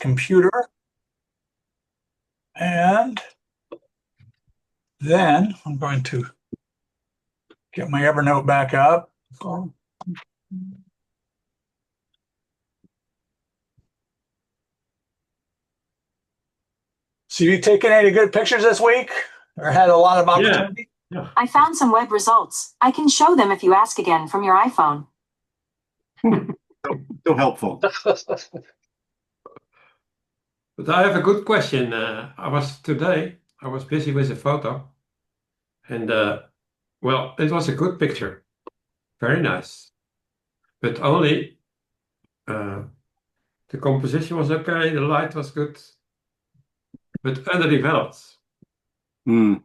computer. And then I'm going to get my Evernote back up. So you taken any good pictures this week or had a lot of opportunity? Yeah. I found some web results. I can show them if you ask again from your iPhone. So helpful. But I have a good question. Today I was busy with a photo, and well, it was a good picture, very nice, but only the composition was okay, the light was good, but underdeveloped. Mm.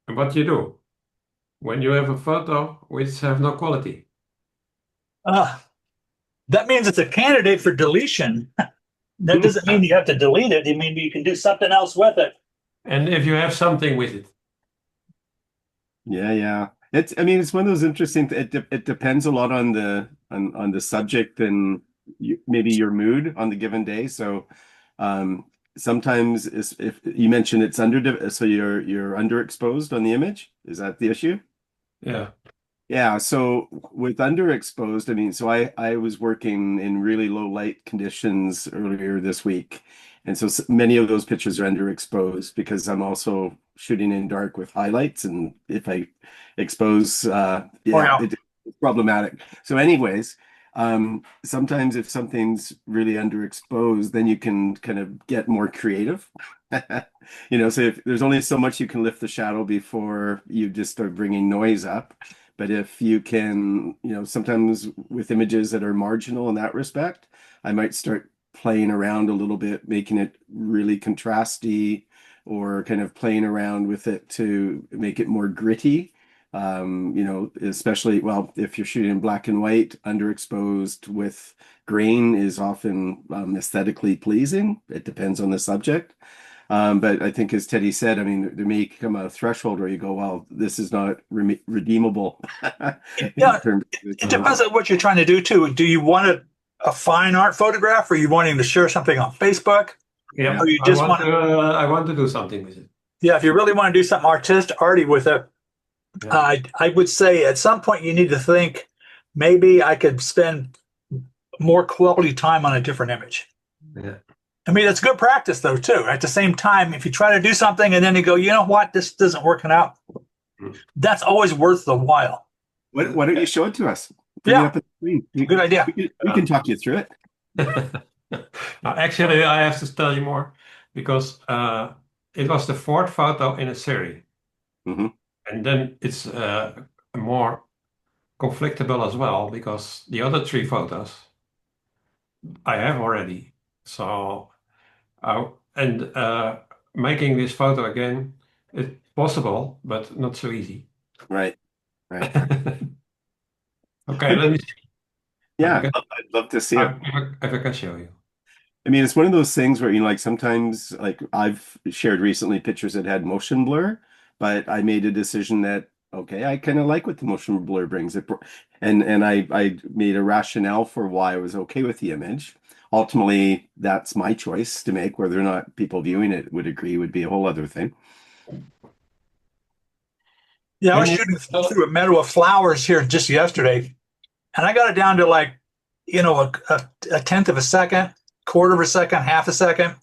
And what you do when you have a photo which have no quality? That means it's a candidate for deletion. That doesn't mean you have to delete it. It means you can do something else with it. And if you have something with it. Yeah. I mean, it's one of those interesting. It depends a lot on the subject and maybe your mood on the given day. So, sometimes if you mentioned it's so you're underexposed on the image. Is that the issue? Yeah. Yeah, so with underexposed, I mean, so I was working in really low light conditions earlier this week. And so many of those pictures are underexposed because I'm also shooting in dark with highlights. And if I expose, it's problematic. So anyways, sometimes if something's really underexposed, then you can kind of get more creative. So if there's only so much you can lift the shadow before you just start bringing noise up. But if you can, sometimes with images that are marginal in that respect, I might start playing around a little bit, making it really contrasty or kind of playing around with it to make it more gritty. Especially, well, if you're shooting in black and white, underexposed with grain is often aesthetically pleasing. It depends on the subject. But I think, as Teddy said, I mean, there may come a threshold where you go, well, this is not redeemable. Yeah, it depends on what you're trying to do, too. Do you want a fine art photograph, or are you wanting to share something on Facebook? Yeah, or you just I want to do something with it. Yeah, if you really want to do something arty with it, I would say at some point you need to think, maybe I could spend more quality time on a different image. Yeah. I mean, it's good practice, though, too. At the same time, if you try to do something and then you go, you know what, this doesn't working out, that's always worth the while. Why don't you show it to us? Bring it up at the screen. Good idea. We can talk you through it. Actually, I have to tell you more because it was the fourth photo in a series. Mm-hmm. And then it's more conflictable as well because the other three photos I have already. So, making this photo again, it's possible, but not so easy. Right. Okay, let me see. Yeah, I'd love to see it. If I can show you. I mean, it's one of those things where, like sometimes, like I've shared recently pictures that had motion blur, but I made a decision that, okay, I kind of like what the motion blur brings. And I made a rationale for why I was okay with the image. Ultimately, that's my choice to make. Whether or not people viewing it would agree would be a whole other thing. Yeah, I was shooting through a meadow of flowers here just yesterday, and I got it down to like, a tenth of a second, quarter of a second, half a second,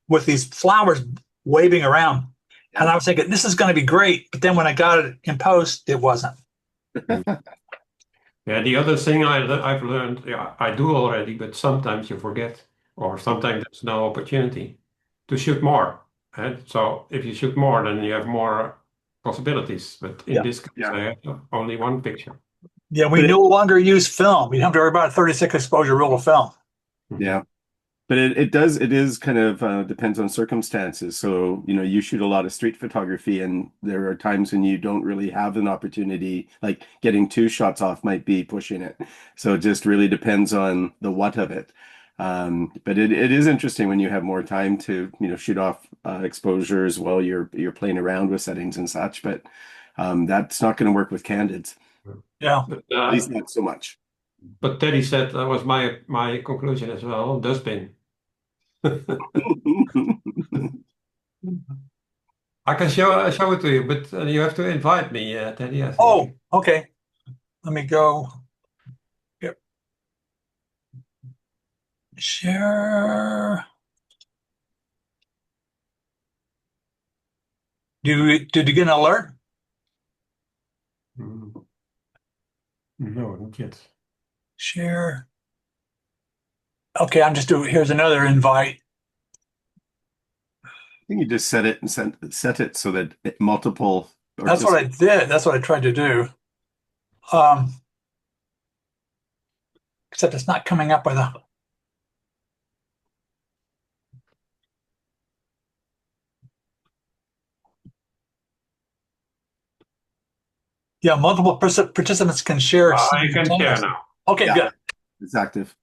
with these flowers waving around. And I was thinking, this is going to be great. But then when I got it in post, it wasn't. Yeah, the other thing I've learned, I do already, but sometimes you forget, or sometimes there's no opportunity to shoot more. And so if you shoot more, then you have more possibilities. But in this case, I have only one picture. Yeah, we no longer use film. You have to worry about a 36 exposure rule of film. Yeah. But it is kind of depends on circumstances. So, you shoot a lot of street photography, and there are times when you don't really have an opportunity, like getting 2 shots off might be pushing it. So it just really depends on the what of it. But it is interesting when you have more time to, shoot off exposures while you're playing around with settings and such. But that's not going to work with candids. Yeah. But, At least not so much. But Teddy said that was my conclusion as well. Dustbin. I can show it to you, but you have to invite me, Teddy, I think. Oh, okay. Let me go. Yep. Share. Did you get an alert? Mm. No, not yet. Share. Okay, I'm just doing, here's another invite. I think you just set it and set it so that multiple. That's what I did. That's what I tried to do. Um, except it's not coming up with a. Yeah, multiple participants can share. You can share simultaneously. now. Okay, Yeah. good. It's active.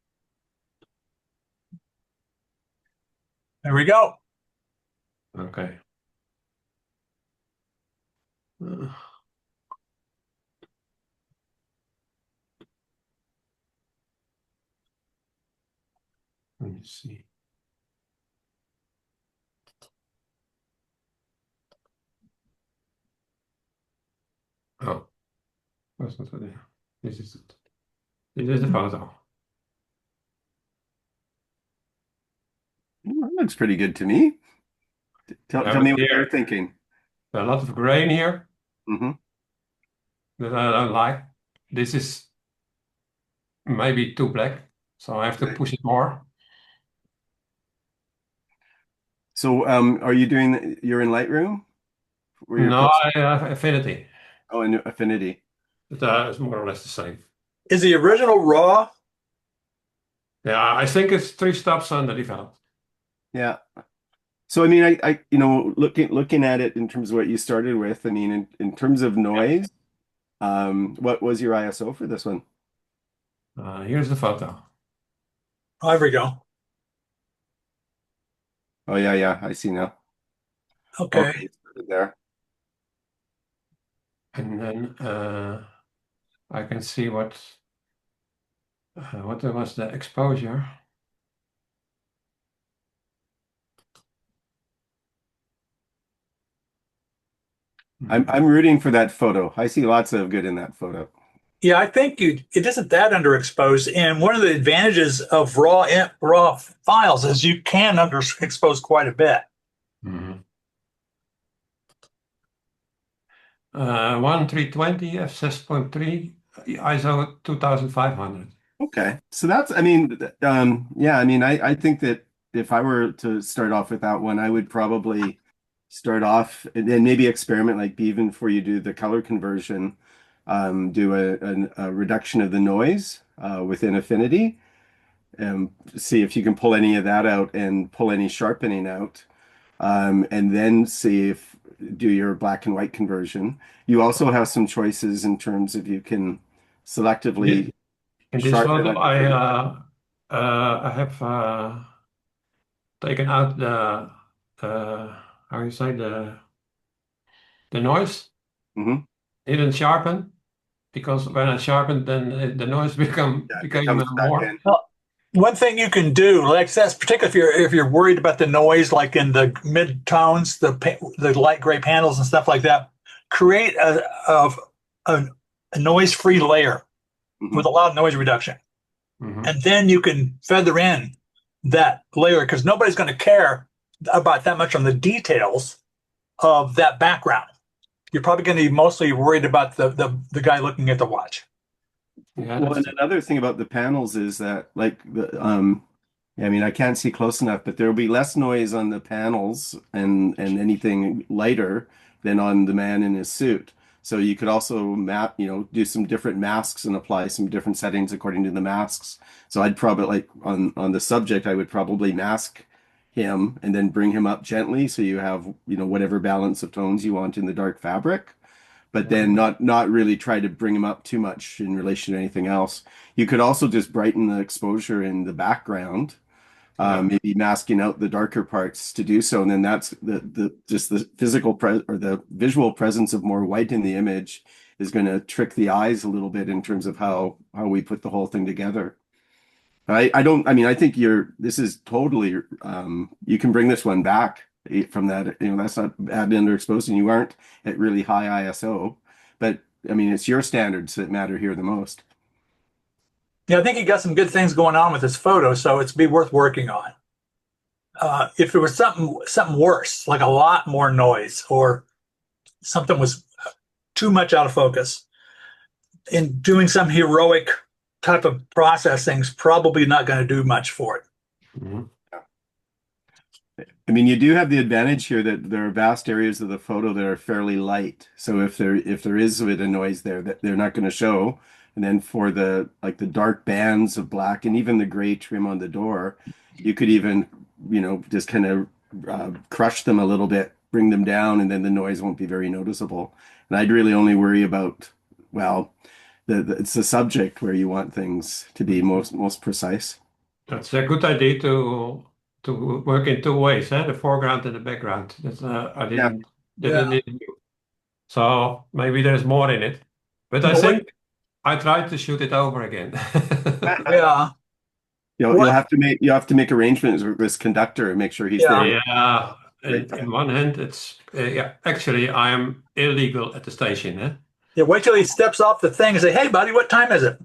There we go. Okay. Let me see. Oh, that's not it. This is it. This is the photo. Well, that looks pretty good to me. Tell me what you're thinking. A lot of grain here Mm-hmm. that I don't like. This is maybe too black, so I have to push it more. So, are you you're in Lightroom? No, I have Affinity. Oh, in Affinity. But it's more or less the same. Is the original raw? Yeah, I think it's 3 steps underdeveloped. Yeah. So, I mean, I looking at it in terms of what you started with, I mean, in terms of noise, what was your ISO for this one? Here's the photo. Oh, there we go. Oh, yeah, I see now. Okay. Okay, it's there. And then I can see what was the exposure. I'm rooting for that photo. I see lots of good in that photo. Yeah, I think it isn't that underexposed. And one of the advantages of raw files is you can underexpose quite a bit. Mhm. 1320 f6.3 ISO 2500. Okay. So that's, I mean, yeah, I mean, I think that if I were to start off with that one, I would probably start off and then maybe experiment like Beaven before you do the color conversion, do a reduction of the noise within Affinity, and see if you can pull any of that out and pull any sharpening out, and then see if do your black and white conversion. You also have some choices in terms of you can selectively In this sharpen photo, at I have taken out the how you say the noise. Mhm. Didn't sharpen because when I sharpened, then the noise became Comes back more. in. Well, one thing you can do, like that's particularly if you're worried about the noise, like in the mid tones, the light gray panels and stuff like that, create a noise-free layer with a loud noise reduction. Mhm. And then you can feather in that layer because nobody's going to care about that much on the details of that background. You're probably going to be mostly worried about the guy looking at the watch. Yeah, Well, that's and another thing about the panels is that like I mean I can't see close enough, but there will be less noise on the panels and anything lighter than on the man in his suit. So you could also do some different masks and apply some different settings according to the masks. So I'd probably like on the subject, I would probably mask him and then bring him up gently so you have, whatever balance of tones you want in the dark fabric, but then not really try to bring him up too much in relation to anything else. You could also just brighten the exposure in the background, maybe masking out the darker parts to do so, and then that's just the or the visual presence of more white in the image is going to trick the eyes a little bit in terms of how we put the whole thing together. I don't, I mean, I think this is totally, you can bring this one back from that, that's not bad underexposed and you aren't at really high ISO, but I mean, it's your standards that matter here the most. Yeah, I think he got some good things going on with his photo, so it's be worth working on. If it was something worse, like a lot more noise or something was too much out of focus, in doing some heroic type of processing's probably not going to do much for it. Mhm. I mean, you do have the advantage here that there are vast areas of the photo that are fairly light. So if there is a bit of noise there, that they're not going to show. And then for the dark bands of black and even the gray trim on the door, you could even, just kind of crush them a little bit, bring them down, and then the noise won't be very noticeable. And I'd really only worry about, well, it's the subject where you want things to be most precise. That's a good idea to work in two ways, the foreground and the background. That's I didn't knew. So maybe there's more in it. But I think I tried to shoot it over again. Yeah. You'll have to make arrangements with this conductor and make sure he's there. Yeah. In one hand, it's actually I am illegal at the station. Yeah, wait till he steps off the thing and say, "Hey, buddy, what time is it?"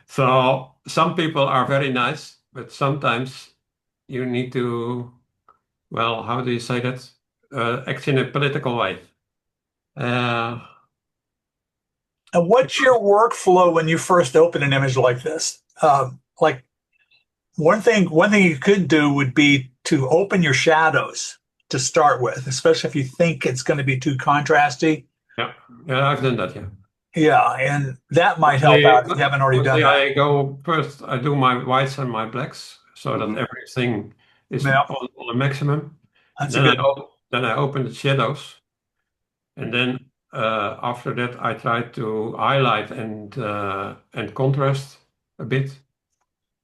So some people are very nice, but sometimes you need to, well, how do you say that? Act in a political way. And what's your workflow when you first open an image like this? Like one thing you could do would be to open your shadows to start with, especially if you think it's going to be too contrasty. Yeah, I've done that. Yeah. Yeah, and that might help out if you haven't already done that. I go first. I do my whites and my blacks so that everything is on the maximum. That's then a good. Then I open the shadows, and then after that I try to highlight and contrast a bit,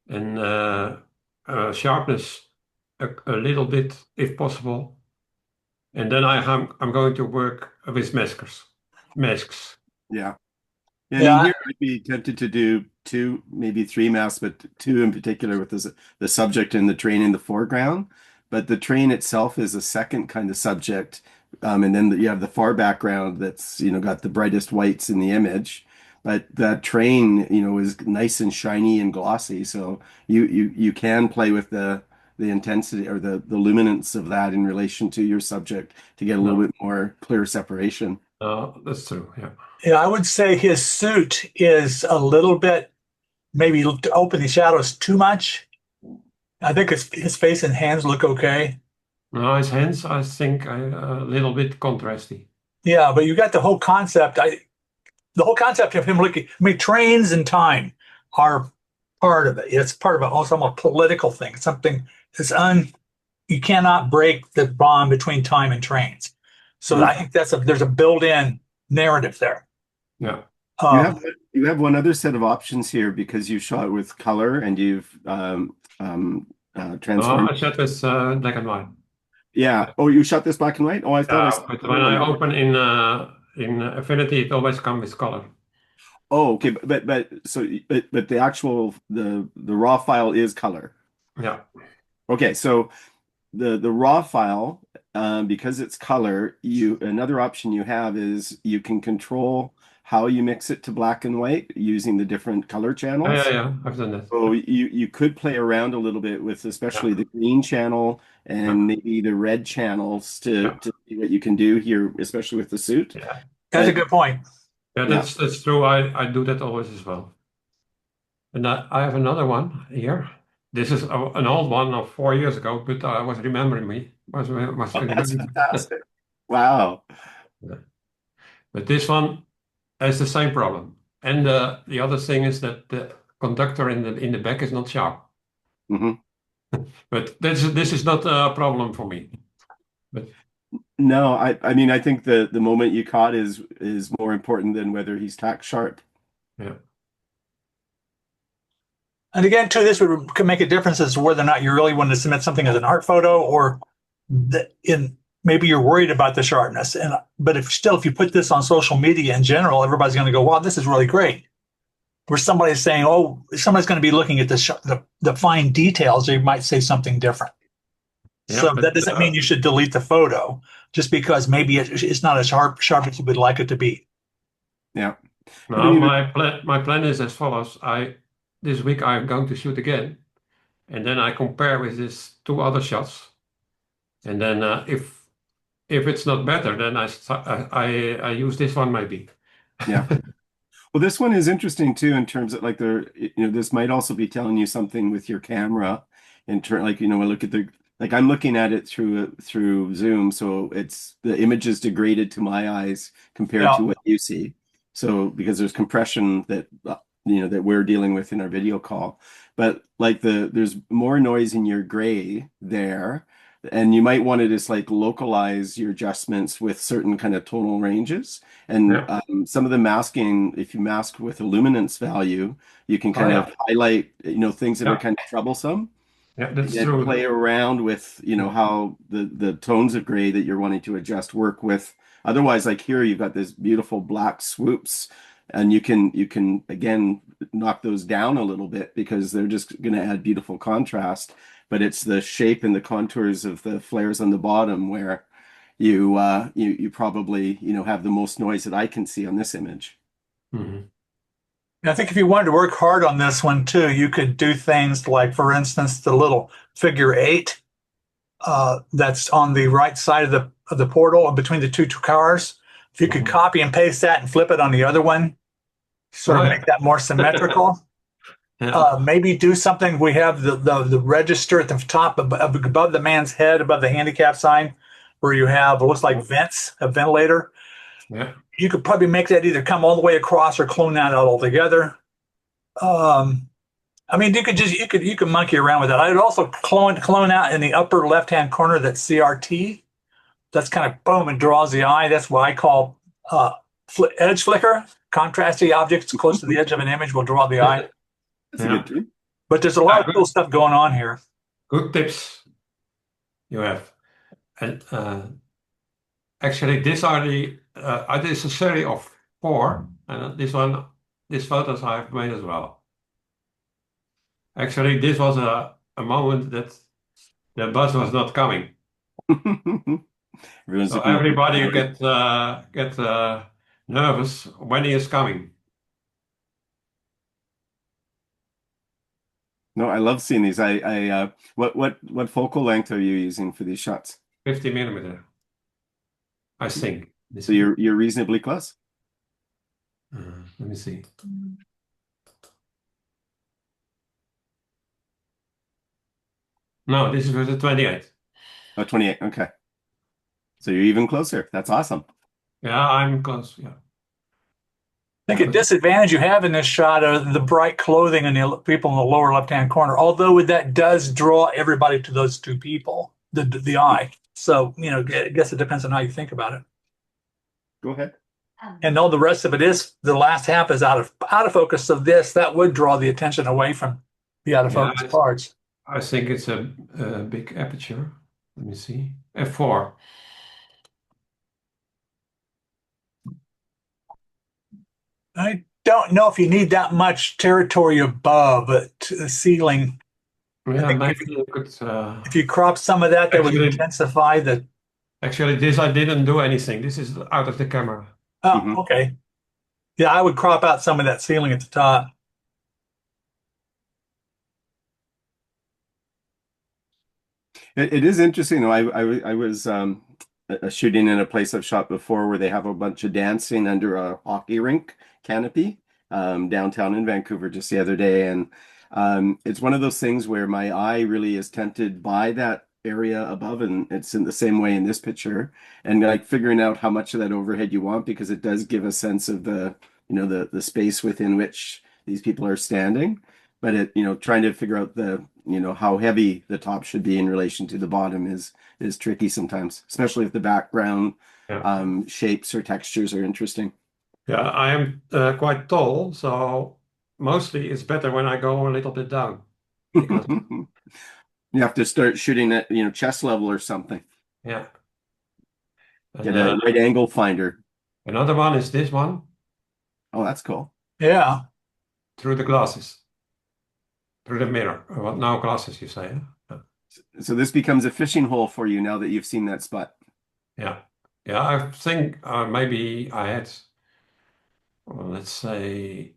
and sharpness a little bit if possible. And then I'm going to work with masks. Yeah. Yeah. Here I'd be tempted to do 2, maybe 3 masks, but 2 in particular with the subject and the train in the foreground. But the train itself is a second kind of subject. And then you have the far background that's, got the brightest whites in the image. But that train, is nice and shiny and glossy. So you can play with the intensity or the luminance of that in relation to your subject to get a little bit more clear separation. That's true. Yeah. Yeah, I would say his suit is a little bit maybe to open the shadows too much. I think his face and hands look okay. No, his hands, I think, a little bit contrasty. Yeah, but you got the whole concept. The whole concept of him looking. I mean, trains and time are part of it. It's part of also a political thing. It's something that's you cannot break the bond between time and trains. So I think there's a built-in narrative there. Yeah. You have one other set of options here because you shot with color and you've transformed. I shot with black and white. Yeah. Oh, you shot this black and white? Oh, I thought but when I open in Affinity, it always comes with color. Oh, okay. But the actual the raw file is color. Yeah. Okay, so the raw file, because it's color, another option you have is you can control how you mix it to black and white using the different color channels. Yeah, I've done that. So you could play around a little bit with especially the green channel and maybe the red channels to see what you can do here, especially with the suit. Yeah. That's a good point. Yeah, that's true. I do that always as well. And I have another one here. This is an old one of 4 years ago, but I was remembering me. That's fantastic. Wow. But this one has the same problem. And the other thing is that the conductor in the back is not sharp. Mm-hmm. But this is not a problem for me. But no, I mean I think the moment you caught is more important than whether he's tack sharp. Yeah. And again, too, this could make a difference as to whether or not you really want to submit something as an art photo, or maybe you're worried about the sharpness. But if you put this on social media in general, everybody's going to go, "Wow, this is really great." where somebody's saying, oh, somebody's going to be looking at the fine details, they might say something different. Yeah, So but that doesn't mean you should delete the photo just because maybe it's not as sharp as you would like it to be. Yeah. now my plan is as follows. This week I'm going to shoot again, and then I compare with these two other shots, and then if it's not better, then I use this one maybe. Yeah. Well, this one is interesting too in terms of like this might also be telling you something with your camera in turn, like, I look at like I'm looking at it through Zoom, so the image is degraded to my eyes compared to what you see. So because there's compression that that we're dealing with in our video call, but like there's more noise in your gray there, and you might want to just like localize your adjustments with certain kind of tonal ranges. And Yeah. some of the masking, if you mask with a luminance value, you can kind of highlight, things that are kind of troublesome. Yeah, that's And true. play around with, how the tones of gray that you're wanting to adjust work with. Otherwise, like here, you've got this beautiful black swoops, and you can again knock those down a little bit because they're just going to add beautiful contrast. But it's the shape and the contours of the flares on the bottom where you probably have the most noise that I can see on this image. Mhm. I think if you wanted to work hard on this one too, you could do things like, for instance, the little figure 8 that's on the right side of the portal between the two cars. If you could copy and paste that and flip it on the other one, sort of make that more symmetrical. Maybe do something. We have the register at the top above the man's head, above the handicap sign, where you have what looks like vents, a ventilator. Yeah. You could probably make that either come all the way across or clone that out altogether. I mean, you could monkey around with that. I'd also clone out in the upper left-hand corner that CRT. That's kind of boom and draws the eye. That's what I call edge flicker. Contrasty objects close to the edge of an image will draw the eye. That's a good tip. But there's a lot of cool stuff going on here. Good tips you have. And actually, this is a series of 4, and these photos I've made as well. Actually, this was a moment that the bus was not coming. So everybody get nervous when he is coming. No, I love seeing these. What focal length are you using for these shots? 50 millimeter, I think. So you're reasonably close. Let me see. No, this is with the 28. Oh, 28. Okay. So you're even closer. That's awesome. Yeah, I'm close. Yeah. I think a disadvantage you have in this shot are the bright clothing and the people in the lower left-hand corner. Although that does draw everybody to those two people, the eye. So, I guess it depends on how you think about it. Go ahead. And all the rest of it is, the last half is out of focus. So that would draw the attention away from the out of focus parts. I think it's a big aperture. Let me see. F4. I don't know if you need that much territory above the ceiling. Yeah, maybe you could. If you crop some of that, would intensify the. Actually, this I didn't do anything. This is out of the camera. Oh, okay. Yeah, I would crop out some of that ceiling at the top. It is interesting though. I was shooting in a place I've shot before where they have a bunch of dancing under a hockey rink canopy downtown in Vancouver just the other day, and it's one of those things where my eye really is tempted by that area above, and it's in the same way in this picture, and like figuring out how much of that overhead you want, because it does give a sense of the space within which these people are standing. But trying to figure out how heavy the top should be in relation to the bottom is tricky sometimes, especially if the background shapes or textures are interesting. Yeah, I am quite tall, so mostly it's better when I go a little bit down. You have to start shooting at chest level or something. Yeah. Get a right angle finder. Another one is this one. Oh, that's cool. Yeah. through the glasses, through the mirror. Well, now glasses, you say, huh? So this becomes a fishing hole for you now that you've seen that spot. Yeah. Yeah, I think maybe I had, well, let's say,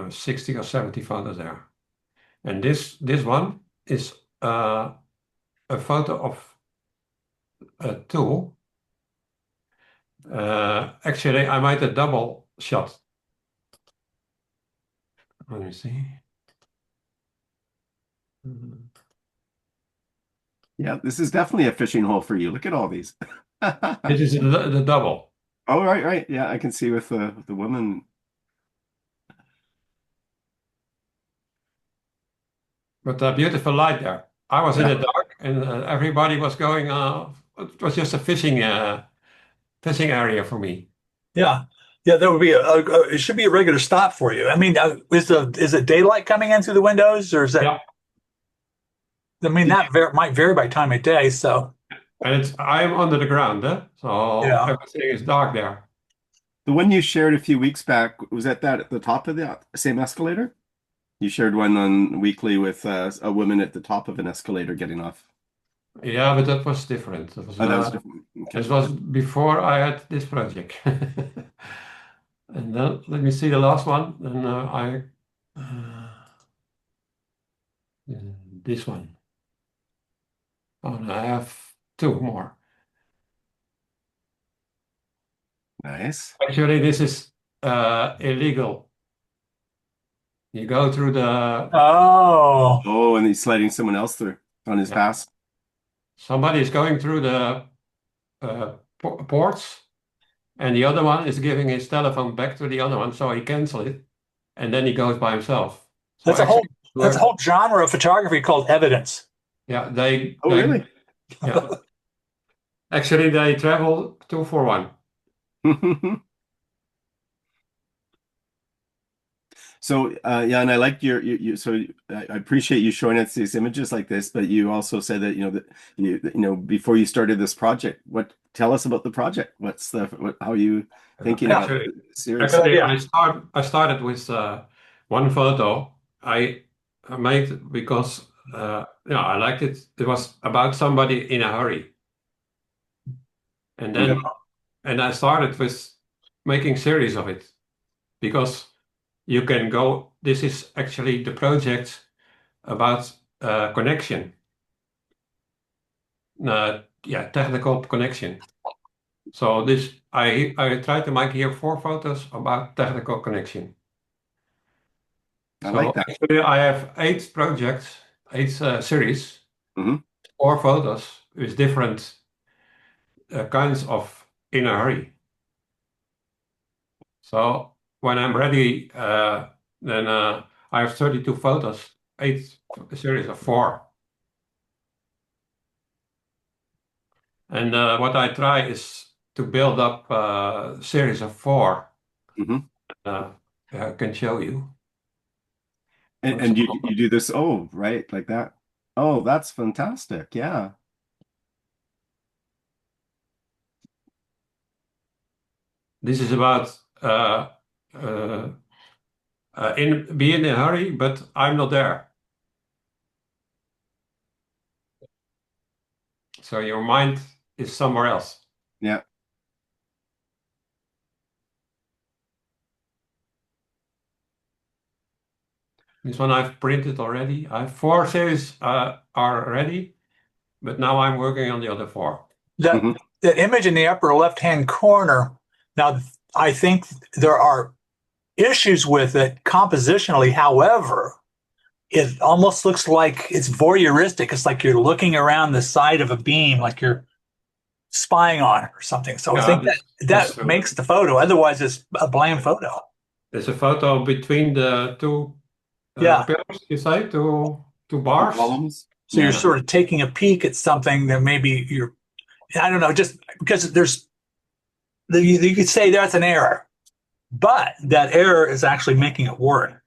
60 or 70 photos there. And this one is a photo of a tool. Actually, I made a double shot. Let me see. Yeah, this is definitely a fishing hole for you. Look at all these. This is the double. Oh, right, right. Yeah, I can see with the woman. But a beautiful light there. I was in Yeah. the dark, and everybody was going. It was just a fishing area for me. Yeah. Yeah, there would be it should be a regular stop for you. I mean, is it daylight coming in through the windows, or is that? Yeah. I mean, might vary by time of day. So And I'm under the ground, so Yeah. everything is dark there. The one you shared a few weeks back, was that at the top of the same escalator? You shared one on Weekly with a woman at the top of an escalator getting off. Yeah, but that was different. That was, Oh, that was different. Okay. this was before I had this project. And then let me see the last one. Then this one. Oh, no, I have two more. Nice. Actually, this is illegal. You go through the oh, Oh, and he's sliding someone else through on his Yeah. pass. somebody is going through the ports, and the other one is giving his telephone back to the other one, so he cancels it, and then he goes by himself. So that's a whole actually, that's a whole genre of photography called evidence. yeah, they Oh, really? yeah. Actually, they travel 2 for 1. So yeah, and I like your so I appreciate you showing us these images like this, but you also said that before you started this project, tell us about the project. How are you thinking about Actually, the series? actually, Yeah. I started with one photo I made because I liked it. It was about somebody in a hurry, and then and I started with making series of it because you can go. This is actually the project about connection. Technical connection. So this I try to make here 4 photos about technical connection. I So like that. actually I have 8 projects, 8 series, Mhm. 4 photos with different kinds of in a hurry. So when I'm ready, then I have 32 photos, 8 series of 4. And what I try is to build up a series of 4. Mhm. I can show you. And you do this, oh, right, like that. Oh, that's fantastic. Yeah. This is about being in a hurry, but I'm not there. So your mind is somewhere else. Yeah. This one I've printed already. I have 4 series are ready, but now I'm working on the other 4. That Mhm. that image in the upper left-hand corner. Now, I think there are issues with it compositionally. However, it almost looks like it's voyeuristic. It's like you're looking around the side of a beam, like you're spying on it or something. So I Yeah, think that's that makes the photo. Otherwise, it's a bland photo. There's a photo between the 2 Yeah. pillars, you say, two bars. Columns. So you're Yeah. sort of taking a peek at something that maybe I don't know, just because you could say that's an error, but that error is actually making it work.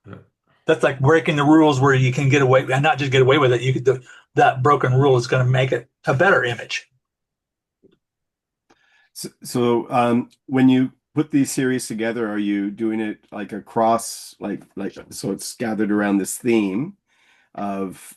Yeah. That's like breaking the rules where you can get away and not just get away with it. That broken rule is going to make it a better image. So when you put these series together, are you doing it like across, like so it's gathered around this theme of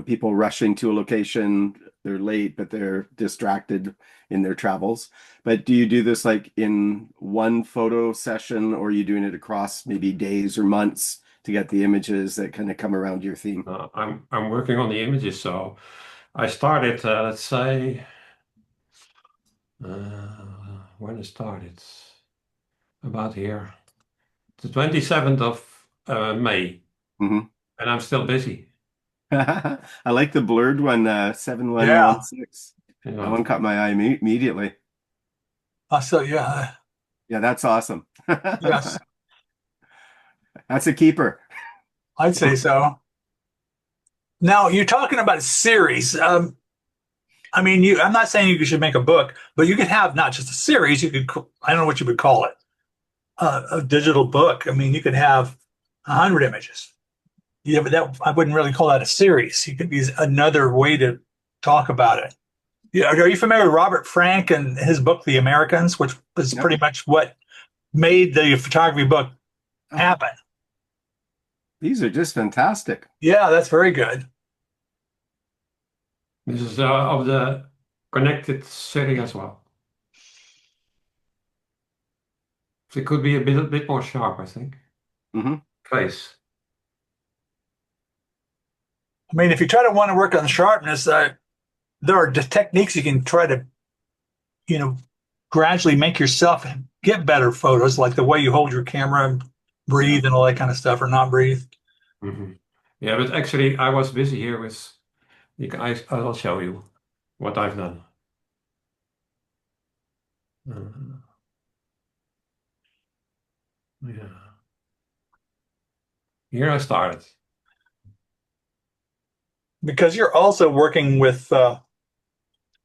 people rushing to a location, they're late, but they're distracted in their travels. But do you do this like in one photo session, or are you doing it across maybe days or months to get the images that kind of come around your theme? I'm working on the images, so I started, let's say, when I started, about here, the 27th of May, Hmm. and I'm still busy. I like the blurred one, Yeah. 7116. You That one know, caught my eye immediately. So yeah. Yeah, that's awesome. Yes, That's a keeper. I'd say so. Now you're talking about a series. I mean, I'm not saying you should make a book, but you could have not just a series. You could, I don't know what you would call it, a digital book. I mean, you could have 100 images. Yeah, but that I wouldn't really call that a series. You could use another way to talk about it. Yeah, are you familiar with Robert Frank and his book, The Americans, which was Yep. pretty much what made the photography book happen? These are just fantastic. Yeah, that's very good. this is of the connected city as well. So it could be a bit more sharp, I think. Hmm. Face. I mean, if you try to want to work on sharpness, there are techniques you can try to, you know, gradually make yourself get better photos, like the way you hold your camera and breathe and all that kind of stuff, or not breathe. Hmm. Yeah, but actually, I was busy here with. I will show you what I've done. Uh, yeah. Here I started. Because you're also working with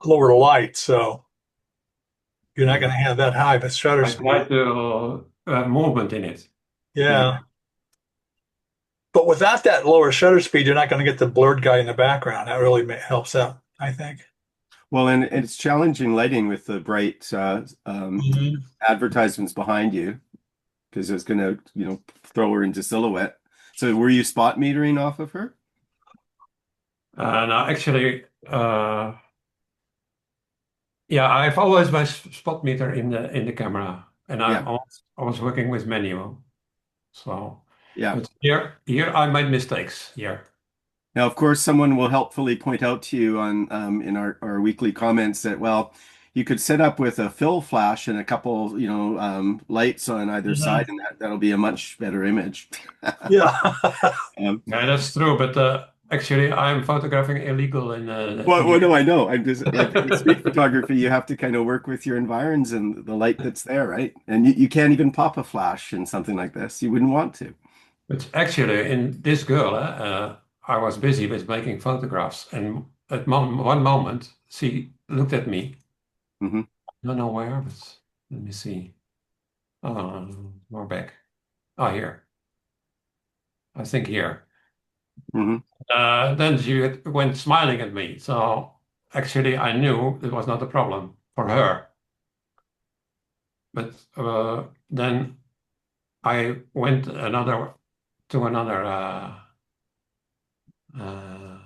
lower light, so you're not going to have that high of a shutter I speed. tried to have movement in it. Yeah. But without that lower shutter speed, you're not going to get the blurred guy in the background. That really helps out, I think. Well, and it's challenging lighting with the bright Mhm. advertisements behind you because it's going to, throw her into silhouette. So were you spot metering off of her? No, actually, yeah, I've always my spot meter in the camera, and Yeah, I was working with manual. So, yeah. but here I made mistakes. Here, Now, of course, someone will helpfully point out to you on in our weekly comments that, well, you could set up with a fill flash and a couple, lights on either Mhm. side, and that'll be a much better image. Yeah. Um, yeah, that's true. But actually, I'm photographing illegal in well, here. no, I know. I'm just like with street photography, you have to kind of work with your environs and the light that's there, right? And you can't even pop a flash in something like this. You wouldn't want to. But actually, in this girl, I was busy with making photographs, and at one moment, she looked at me. Hmm. I don't know where, but let me see. More back. Oh, here. I think here. Hmm. Then she went smiling at me. So actually, I knew it was not a problem for her. But then I went to another uh,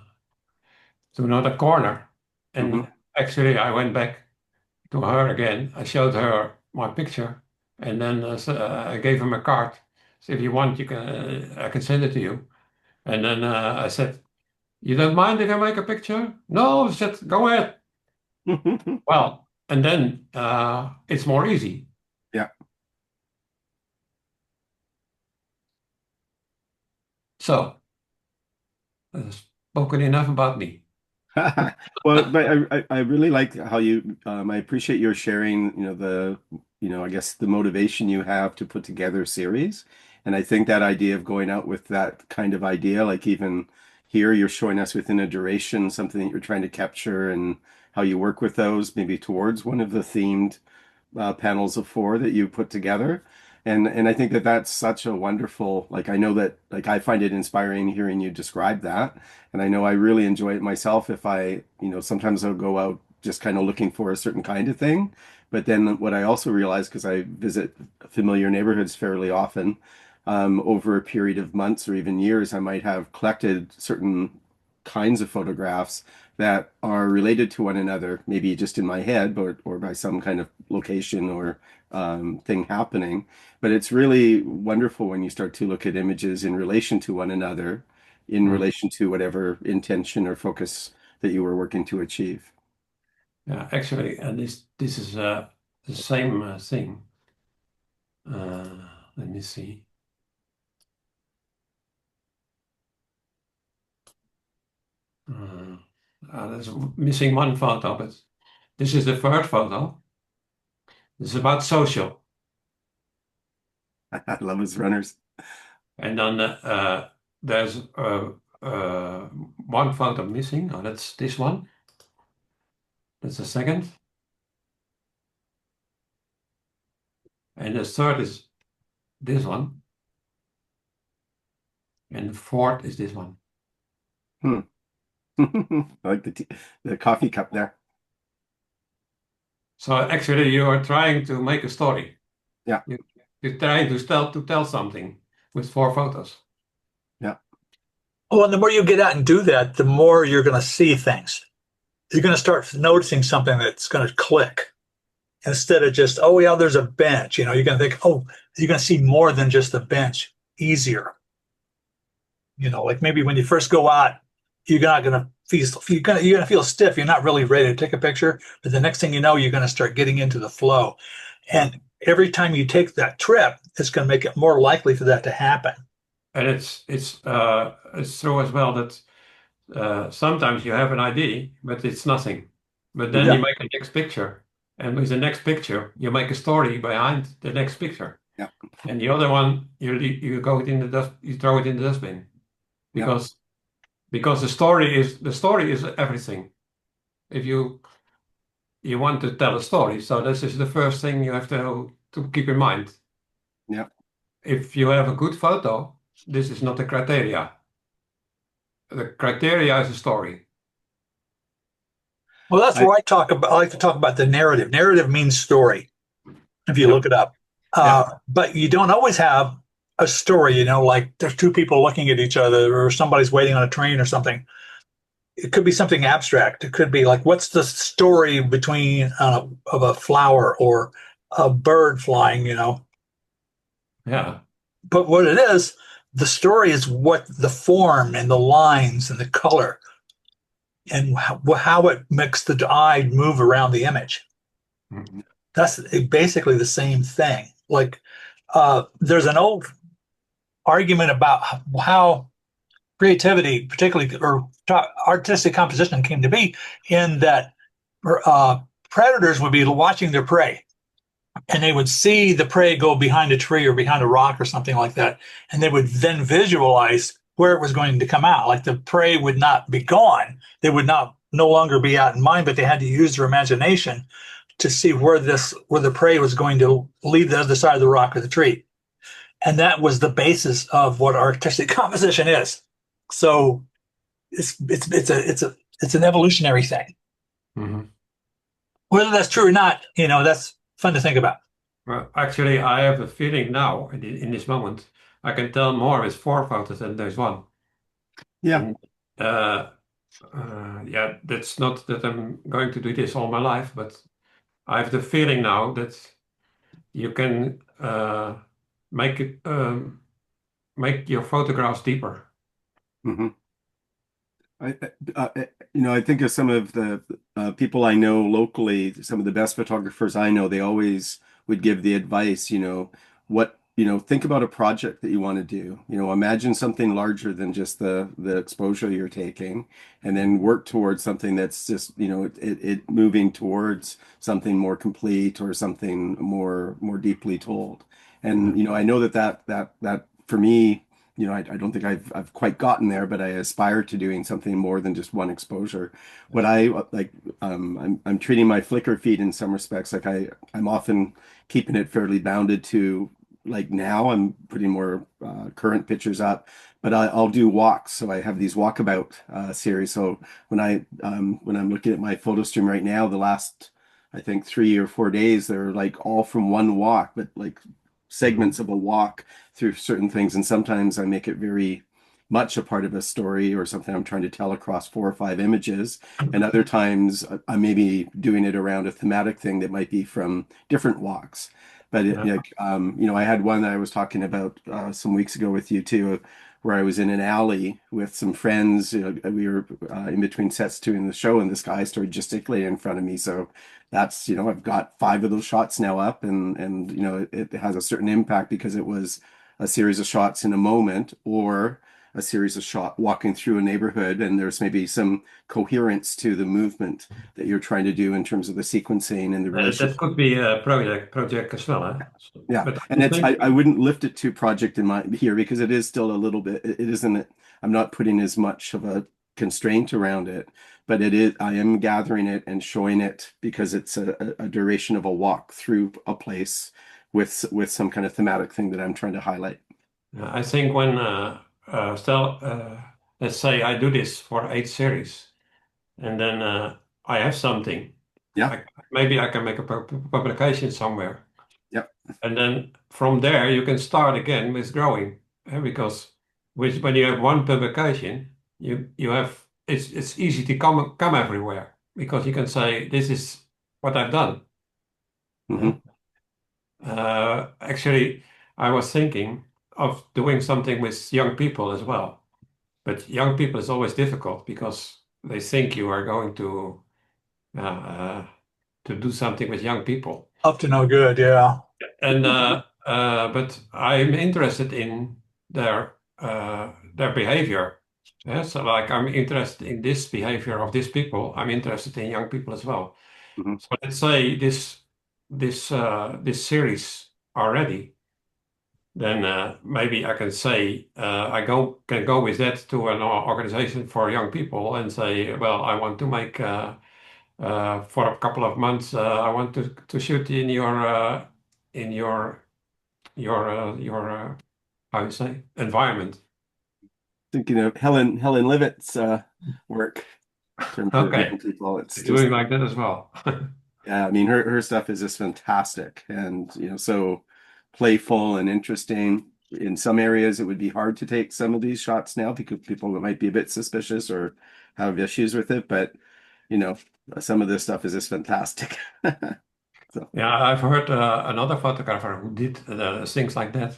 to another corner, and Hmm. actually, I went back to her again. I showed her my picture, and then I gave him a card. So if you want, you can I can send it to you. And then I said, "You don't mind if I make a picture?" No, I said, "Go ahead." Well, and then it's more easy. Yeah. So, spoken enough about me. Well, but I really like how I appreciate your sharing, I guess the motivation you have to put together a series. And I think that idea of going out with that kind of idea, like even here, you're showing us within a duration something that you're trying to capture and how you work with those, maybe towards one of the themed panels of four that you put together. And I think that that's such a wonderful, like I know that like I find it inspiring hearing you describe that. And I know I really enjoy it myself if sometimes I'll go out just kind of looking for a certain kind of thing. But then what I also realized, because I visit familiar neighborhoods fairly often, over a period of months or even years, I might have collected certain kinds of photographs that are related to one another, maybe just in my head, but or by some kind of location or thing happening. But it's really wonderful when you start to look at images in relation to one another, in Mm. relation to whatever intention or focus that you were working to achieve. Yeah, actually, and this is the same thing. Let me see. There's missing one photo, but this is the third photo. This is about social. I love his runners. And then there's one photo missing. Oh, that's this one. That's the second. And the third is this one. And the fourth is this one. Hmm. I like the coffee cup there. So actually, you are trying to make a story. Yeah. You're trying to tell something with 4 photos. Yeah. Well, and the more you get out and do that, the more you're going to see things. You're going to start noticing something that's going to click instead of just, oh, yeah, there's a bench. You're going to think, oh, you're going to see more than just the bench easier. Like maybe when you first go out, you're not going to feel, you're going to feel stiff. You're not really ready to take a picture. But the next thing you know, you're going to start getting into the flow. And every time you take that trip, it's going to make it more likely for that to happen. And it's true as well that sometimes you have an idea, but it's nothing. But then Yeah. you make a next picture, and with the next picture, you make a story behind the next picture. Yeah. And the other one, you go it in the dust, you throw it in the dustbin, Yeah. because the story is everything. If you want to tell a story, so this is the first thing you have to keep in mind. Yeah. If you have a good photo, this is not the criteria. The criteria is a story. Well, that's where I like to talk about the narrative. Narrative means story, if you Yeah. look it up. But you don't always have a story, like there's 2 people looking at each other or somebody's waiting on a train or something. It could be something abstract. It could be like, what's the story between of a flower or a bird flying, Yeah. But what it is, the story is what the form and the lines and the color and how it makes the eye move around the image. Mhm. That's basically the same thing. Like there's an old argument about how creativity, particularly or artistic composition, came to be, in that predators would be watching their prey, and they would see the prey go behind a tree or behind a rock or something like that, and they would then visualize where it was going to come out. Like the prey would not be gone; they would no longer be out in mind, but they had to use their imagination to see where the prey was going to leave the other side of the rock or the tree. And that was the basis of what artistic composition is. So it's an evolutionary thing. Mhm. Whether that's true or not, that's fun to think about. Well, actually, I have a feeling now in this moment, I can tell more with 4 photos than there's one. Yeah. And, yeah, that's not that I'm going to do this all my life, but I have the feeling now that you can make it make your photographs deeper. Hmm. I think of some of the people I know locally, some of the best photographers I know, they always would give the advice, think about a project that you want to do. Imagine something larger than just the exposure you're taking, and then work towards something that's just, it moving towards something more complete or something more deeply told. And, I know that for me, I don't think I've quite gotten there, but I aspire to doing something more than just one exposure. What I like, I'm treating my Flickr feed in some respects like I'm often keeping it fairly bounded to like now I'm putting more current pictures up, but I'll do walks. So I have these walkabout series. So when I'm looking at my photo stream right now, the last I think 3 or 4 days, they're like all from one walk, but like segments of a walk through certain things. And sometimes I make it very much a part of a story or something I'm trying to tell across 4 or 5 images. And other times I may be doing it around a thematic thing that might be from different walks. But like, I had one that I was talking about some weeks ago with you too, where I was in an alley with some friends. We were in between sets doing the show, and this guy started gesticulating in front of me. So that's, I've got 5 of those shots now up, and it has a certain impact because it was a series of shots in a moment, or a series of shot walking through a neighborhood, and there's maybe some coherence to the movement that you're trying to do in terms of the sequencing and the relationship. That could be a project as well, huh? Yeah, But and I wouldn't lift it to project in my here because it is still a little bit. It isn't. I'm not putting as much of a constraint around it, but it is. I am gathering it and showing it because it's a duration of a walk through a place with some kind of thematic thing that I'm trying to highlight. I think when let's say I do this for 8 series, and then I have something. Yeah. Maybe I can make a publication somewhere. Yep. And then from there you can start again with growing, because when you have one publication, you have it's easy to come everywhere because you can say this is what I've done. Mhm. Actually, I was thinking of doing something with young people as well. But young people is always difficult because they think you are going to do something with young people. Up to no good, yeah. And but I'm interested in their behavior. Yeah, so like I'm interested in this behavior of these people. I'm interested in young people as well. Mhm. So let's say this series already, then maybe I can say can go with that to an organization for young people and say, well, I want to make for a couple of months. I want to shoot in your how you say environment. Thinking of Helen Levitt's work in terms of Okay, young people. It's just, doing like that as well. yeah, I mean her stuff is just fantastic, and so playful and interesting. In some areas, it would be hard to take some of these shots now because people might be a bit suspicious or have issues with it. But some of this stuff is just fantastic. So Yeah, I've heard another photographer who did things like that,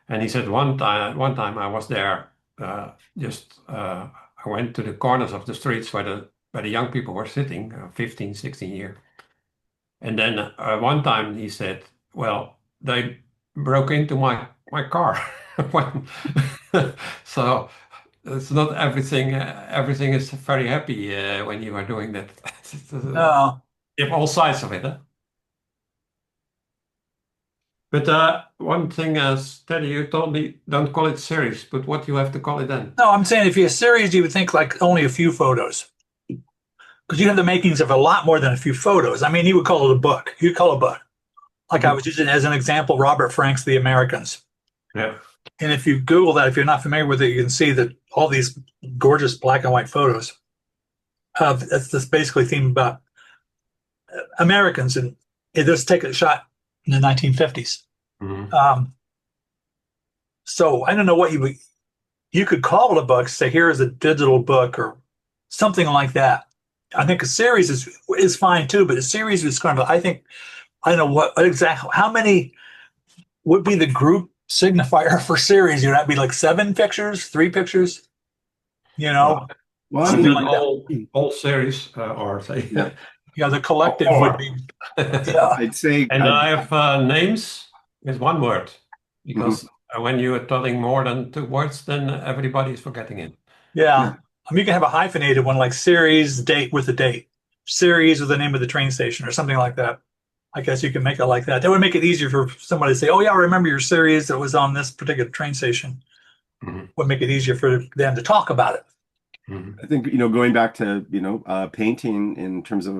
and he said one time I was there, I went to the corners of the streets where the young people were sitting, 15, 16 years. And then one time he said, well, they broke into my car. When- So it's not everything. Everything is very happy when you are doing that. No, You have all sides of it, huh? But one thing, Teddy, you told me don't call it series, but what do you have to call it then? no, I'm saying if you're series, you would think like only a few photos. Because you have the makings of a lot more than a few photos. I mean, you would call it a book. You'd call it a book. Like I was using as an example, Robert Frank's The Americans. Yeah. And if you Google that, if you're not familiar with it, you can see that all these gorgeous black and white photos. That's basically themed about Americans, and it just take a shot in the 1950s. Mhm. So I don't know what you could call it a book. Say here is a digital book or something like that. I think a series is fine too, but a series is kind of I don't know what exactly how many would be the group signifier for series. Would that be like 7 pictures, 3 pictures? well, Something Not like that. all series or say. Yeah. Yeah, the collective Or. would be. Yeah, I'd say And I have names with one word because when you are telling more than 2 words, then everybody is forgetting it. yeah. I mean, you can have a hyphenated one like series date with the date, series with the name of the train station or something like that. I guess you can make it like that. That would make it easier for somebody to say, "Oh yeah, I remember your series that was on this particular train station." Mhm. Would make it easier for them to talk about it. Mhm. I think, going back to, painting in terms of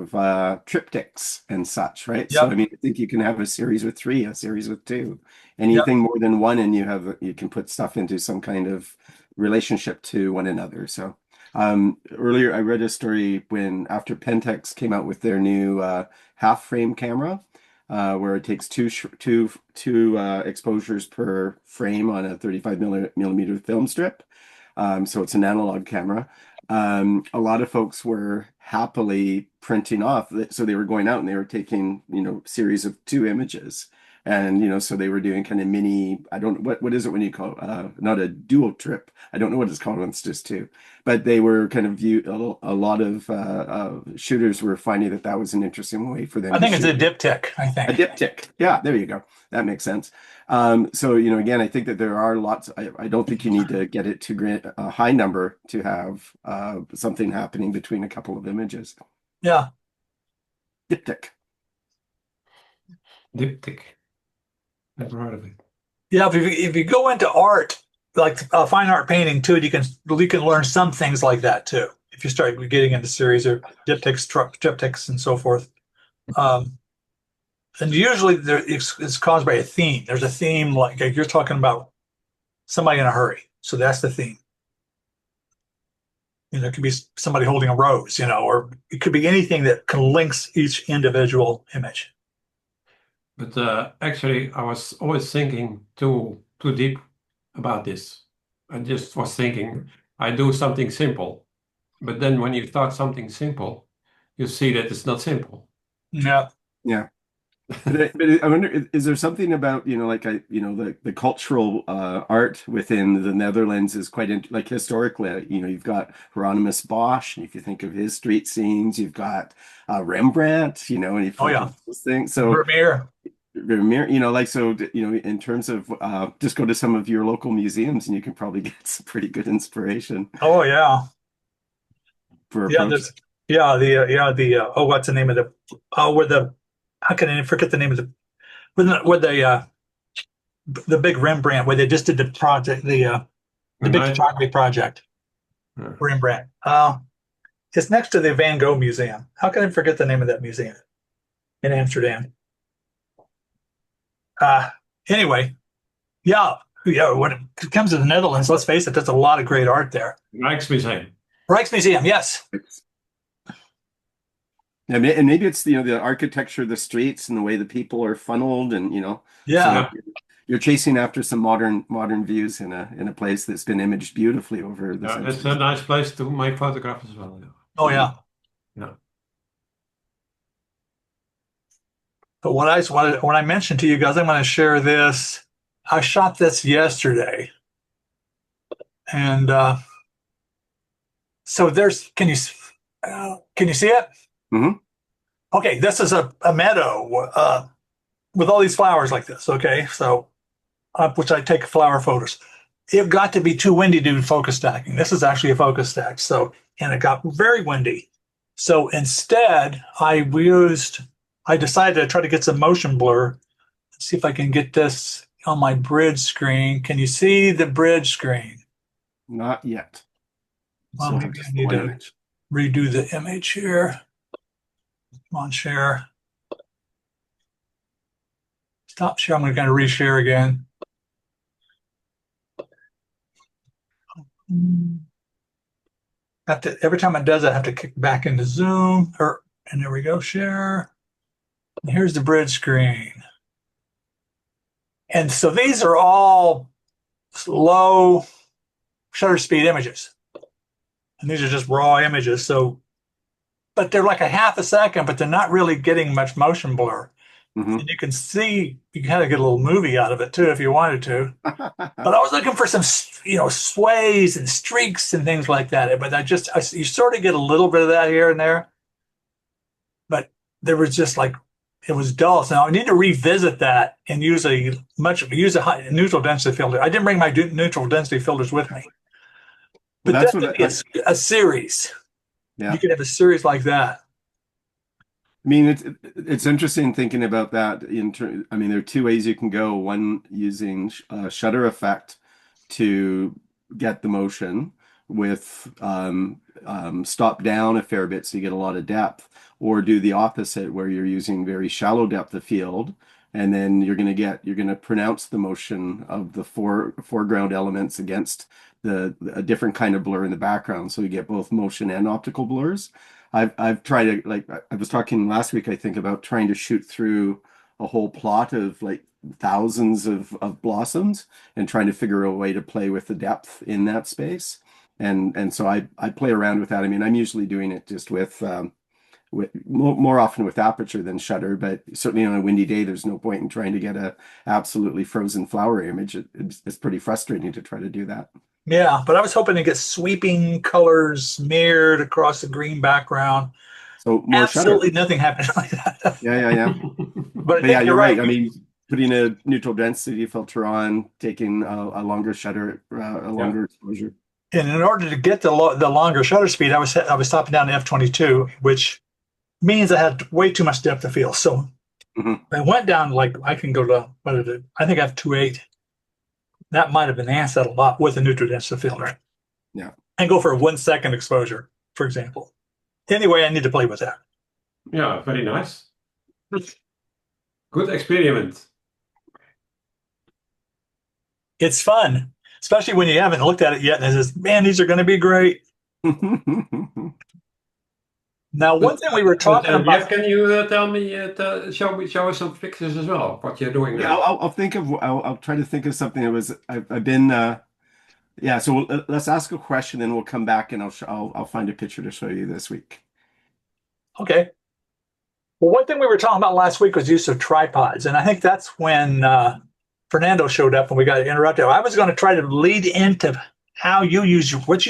triptychs and such, right? So, Yep. I mean, I think you can have a series with 3, a series with 2, Anything more than one, and you can put stuff into some kind of relationship to one another. So earlier I read a story when after Pentax came out with their new half frame camera, where it takes two exposures per frame on a 35 millimeter film strip. So it's an analog camera. A lot of folks were happily printing off. So they were going out and they were taking, series of 2 images. And, so they were doing kind of mini, I don't know, what is it when you call not a dual trip. I don't know what it's called when it's just 2. But they were kind of a lot of shooters were finding that was an interesting way for them. I think it's a diptych, I think. A diptych. Yeah, there you go. That makes sense. So, again, I think that there are lots. I don't think you need to get it to a high number to have something happening between a couple of images. Yeah. Diptych. Diptych. Never heard of it. Yeah, if you go into art, like fine art painting too, you can learn some things like that too. If you start getting into series or diptychs and so forth. And usually it's caused by a theme. There's a theme like you're talking about somebody in a hurry. So that's the theme. It could be somebody holding a rose, or it could be anything that links each individual image. But actually, I was always thinking too deep about this. I just was thinking, I do something simple. But then when you start something simple, you see that it's not simple. Yeah. Yeah. But I wonder, is there something about, the cultural art within the Netherlands is quite like historically, you've got Hieronymus Bosch, and if you think of his street scenes, you've got Rembrandt, and you think of those things. So Vermeer, so in terms of just go to some of your local museums, and you can probably get some pretty good inspiration. Oh yeah. For what's the name of how can I forget the name of where the big Rembrandt, where they just did the project, the big photography project. Yeah. Rembrandt. It's next to the Van Gogh Museum. How can I forget the name of that museum in Amsterdam? Anyway, yeah. When it comes to the Netherlands, let's face it, there's a lot of great art there. Rijksmuseum. Rijksmuseum, yes. And maybe it's the architecture of the streets and the way the people are funneled, and yeah, so you're chasing after some modern views in a place that's been imaged beautifully over the centuries. It's a nice place to make photographs as well. Oh yeah. Yeah. But when I mentioned to you guys, I'm going to share this. I shot this yesterday, and so can you see it? Mm-hmm. Okay, this is a meadow with all these flowers like this. Okay, so which I take flower photos. It got to be too windy to do focus stacking. This is actually a focus stack. So, and it got very windy. So instead, I decided to try to get some motion blur. Let's see if I can get this on my bridge screen. Can you see the bridge screen? Not yet. Well, So maybe I need to redo the image here. Come on, share. Stop share. I'm going to reshare again. Every time it does, I have to kick back into Zoom. And there we go, share. And here's the bridge screen. And so these are all low shutter speed images. And these are just raw images. So, but they're like a half a second, but they're not really getting much motion blur. Mm-hmm. And you can see, you can kind of get a little movie out of it too, if you wanted to. But I was looking for some, sways and streaks and things like that. But you sort of get a little bit of that here and there. But there was just it was dull. So now I need to revisit that and use a high neutral density filter. I didn't bring my neutral density filters with me. But Well, that's a series. Yeah. You could have a series like that. I mean, it's interesting thinking about that. There are 2 ways you can go. One, using shutter effect to get the motion with stop down a fair bit so you get a lot of depth, or do the opposite where you're using very shallow depth of field and then you're going to pronounce the motion of the foreground elements against a different kind of blur in the background, so you get both motion and optical blurs. I've tried to, like, I was talking last week, I think, about trying to shoot through a whole plot of like thousands of blossoms and trying to figure a way to play with the depth in that space. And so I play around with that. I mean, I'm usually doing it just with more often with aperture than shutter, but certainly on a windy day, there's no point in trying to get a absolutely frozen flower image. It's pretty frustrating to try to do that. Yeah, but I was hoping to get sweeping colors mirrored across the green background. So more Absolutely shutter. nothing happened like that. Yeah. But I But yeah, think you're right. I right. mean, putting a neutral density filter on, taking a longer shutter, a longer exposure. And in order to get the longer shutter speed, I was stopping down to f/22, which means I had way too much depth of field. So Mhm. I went down, like, I can go to, what is it? I think I have 2.8. That might have enhanced that a lot with a neutral density filter. Yeah. And go for a 1 second exposure, for example. Anyway, I need to play with that. Yeah, very nice. Good experiment. It's fun, especially when you haven't looked at it yet and it says, man, these are going to be great. Now, one thing we were talking about. Jeff, can you tell me, show us some pictures as well, what you're doing Yeah, now? I'll try to think of something that was, I've been, yeah, so let's ask a question and we'll come back and I'll find a picture to show you this week. Okay. Well, one thing we were talking about last week was use of tripods. And I think that's when Fernando showed up and we got interrupted. I was going to try to lead into how you use what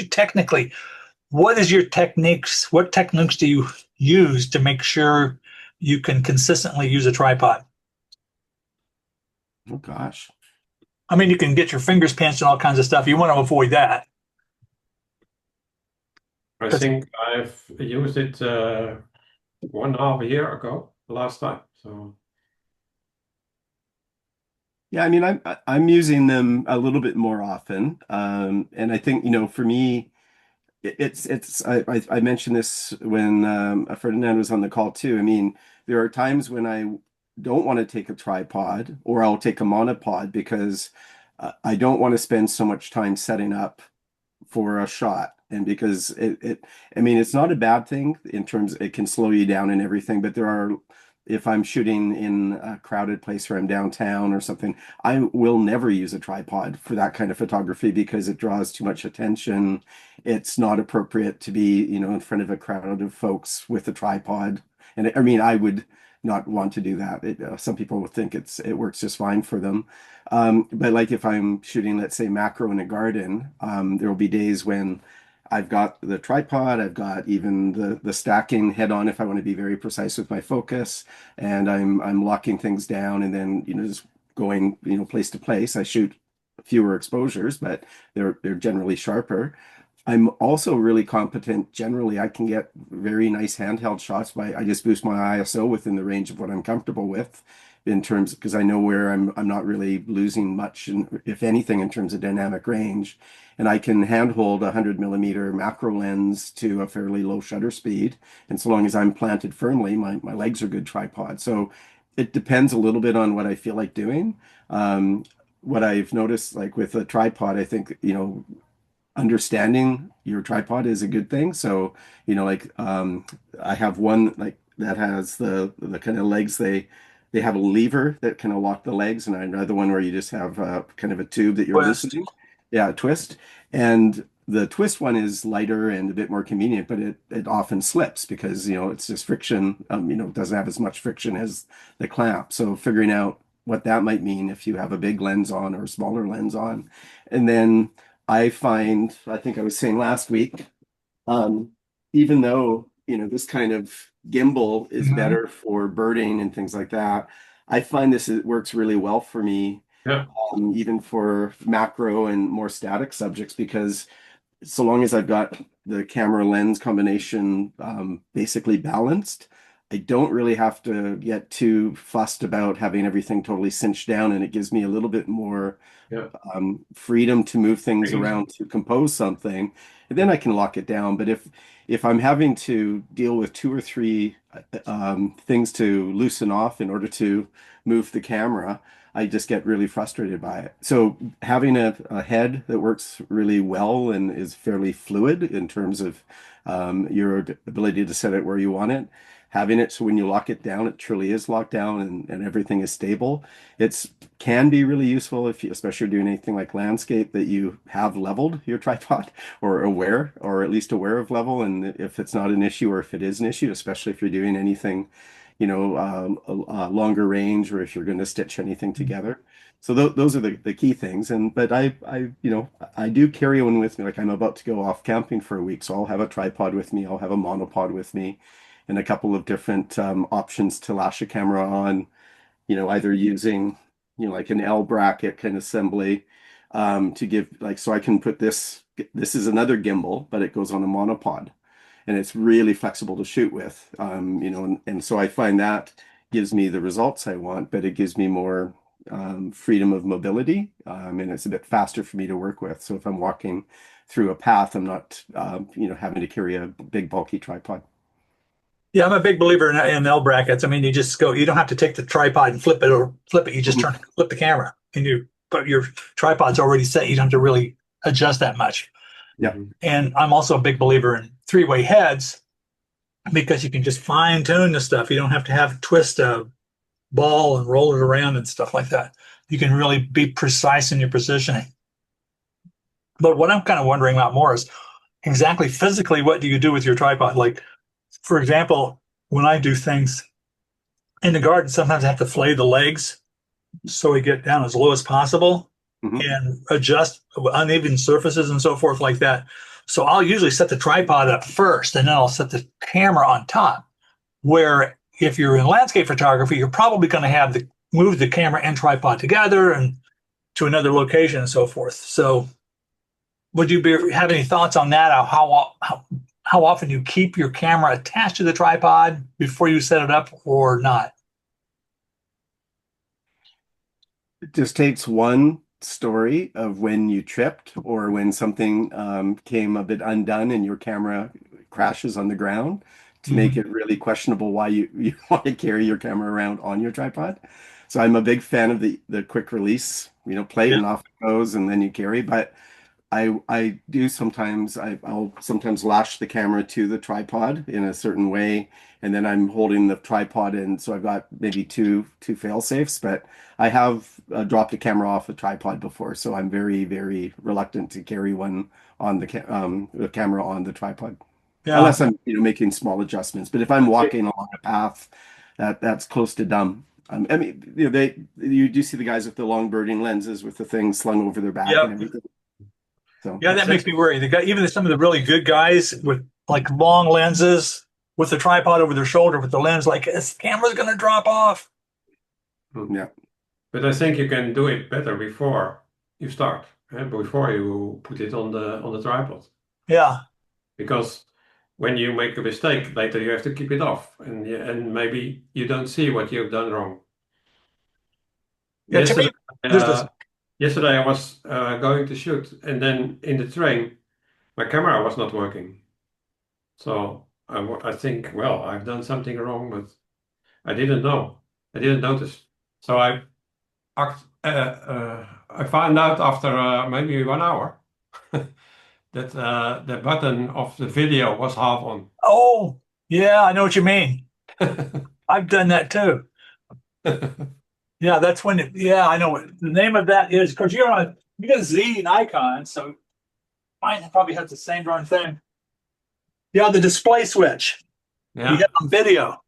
is your techniques? What techniques do you use to make sure you can consistently use a tripod? Oh gosh. I mean, you can get your fingers pinched and all kinds of stuff. You want to avoid that. I think I've used it 1.5 year ago, the last time. So Yeah, I mean, I'm using them a little bit more often, and I think, for me, I mentioned this when Ferdinand was on the call too. I mean, there are times when I don't want to take a tripod or I'll take a monopod because I don't want to spend so much time setting up for a shot. And because I mean, it's not a bad thing in terms, it can slow you down and everything, but if I'm shooting in a crowded place where I'm downtown or something, I will never use a tripod for that kind of photography because it draws too much attention. It's not appropriate to be, in front of a crowd of folks with a tripod. And I mean, I would not want to do that. Some people would think it works just fine for them. But like if I'm shooting, let's say, macro in a garden, there will be days when I've got the tripod, I've got even the stacking head on if I want to be very precise with my focus, and I'm locking things down and then just going place to place. I shoot fewer exposures, but they're generally sharper. I'm also really competent. Generally, I can get very nice handheld shots I just boost my ISO within the range of what I'm comfortable with in terms, because I know where I'm not really losing much, if anything, in terms of dynamic range. And I can handhold a 100mm macro lens to a fairly low shutter speed. And so long as I'm planted firmly, my legs are good tripod. So it depends a little bit on what I feel like doing. What I've noticed, like with a tripod, I think, understanding your tripod is a good thing. So, I have one like that has the kind of legs, they have a lever that can lock the legs, and another one where you just have kind of a tube that you're loosening. Yeah, a twist. And the twist one is lighter and a bit more convenient, but it often slips because, it's just friction, it doesn't have as much friction as the clamp. So figuring out what that might mean if you have a big lens on or a smaller lens on. And then I think I was saying last week, even though, this kind of gimbal is better for birding and things like that, I find it works really well for me. yeah, Even for macro and more static subjects, because so long as I've got the camera lens combination basically balanced, I don't really have to get too fussed about having everything totally cinched down, and it gives me a little bit more Yeah. freedom to move things Freedom. around to compose something, and then I can lock it down. But if I'm having to deal with two or three things to loosen off in order to move the camera, I just get really frustrated by it. So having a head that works really well and is fairly fluid in terms of your ability to set it where you want it, having it so when you lock it down, it truly is locked down and everything is stable. It's can be really useful if you, especially doing anything like landscape, that you have leveled your tripod or aware, or at least aware of level. And if it's not an issue, or if it is an issue, especially if you're doing anything, a longer range, or if you're going to stitch anything together. So those are the key things. But I do carry one with me. Like I'm about to go off camping for a week, so I'll have a tripod with me. I'll have a monopod with me, and a couple of different options to lash a camera on. Either using like an L bracket kind of assembly to give so I can put this. This is another gimbal, but it goes on a monopod, and it's really flexible to shoot with. And so I find that gives me the results I want, but it gives me more freedom of mobility, and it's a bit faster for me to work with. So if I'm walking through a path, I'm not, having to carry a big bulky tripod. Yeah, I'm a big believer in L brackets. I mean, you just go, you don't have to take the tripod and flip it or flip it. You just flip the camera and but your tripod's already set. You don't have to really adjust that much. Yeah. And I'm also a big believer in three-way heads because you can just fine tune the stuff. You don't have to have twist a ball and roll it around and stuff like that. You can really be precise in your positioning. But what I'm kind of wondering about more is exactly physically, what do you do with your tripod? Like, for example, when I do things in the garden, sometimes I have to flay the legs so we get down as low as possible and adjust uneven surfaces and so forth like that. So I'll usually set the tripod up first, and then I'll set the camera on top. Where if you're in landscape photography, you're probably going to have move the camera and tripod together and to another location and so forth. So would you have any thoughts on that? How often you keep your camera attached to the tripod before you set it up or not? It just takes one story of when you tripped or when something came a bit undone and your camera crashes on the ground to make it really questionable why you want to carry your camera around on your tripod. So I'm a big fan of the quick release, plate and off it goes and then you carry. But I do sometimes I'll sometimes lash the camera to the tripod in a certain way, and then I'm holding the tripod and so I've got maybe two fail safes. But I have dropped a camera off a tripod before, so I'm very, very reluctant to carry one on the camera on the tripod. Yeah. Unless I'm making small adjustments. But if I'm walking along a path that's close to dumb. I mean, you do see the guys with the long birding lenses with the thing slung over their back and everything. So yeah, that makes me worry. Even some of the really good guys with like long lenses with the tripod over their shoulder with the lens, like this camera's going to drop off. Yeah. But I think you can do it better before you start, before you put it on the tripod. Yeah. Because when you make a mistake later, you have to keep it off, and maybe you don't see what you've done wrong. Yeah, Yesterday I was going to shoot, and then in the train, my camera was not working. So I think, well, I've done something wrong, but I didn't know. I didn't notice. So I found out after maybe 1 hour that the button of the video was half on. Oh, yeah, I know what you mean. I've done that too. Yeah, that's when I know what the name of that is. Of course, you got a Z Nikon, so mine probably has the same darn thing. Yeah, the display switch. Yeah. You get on video.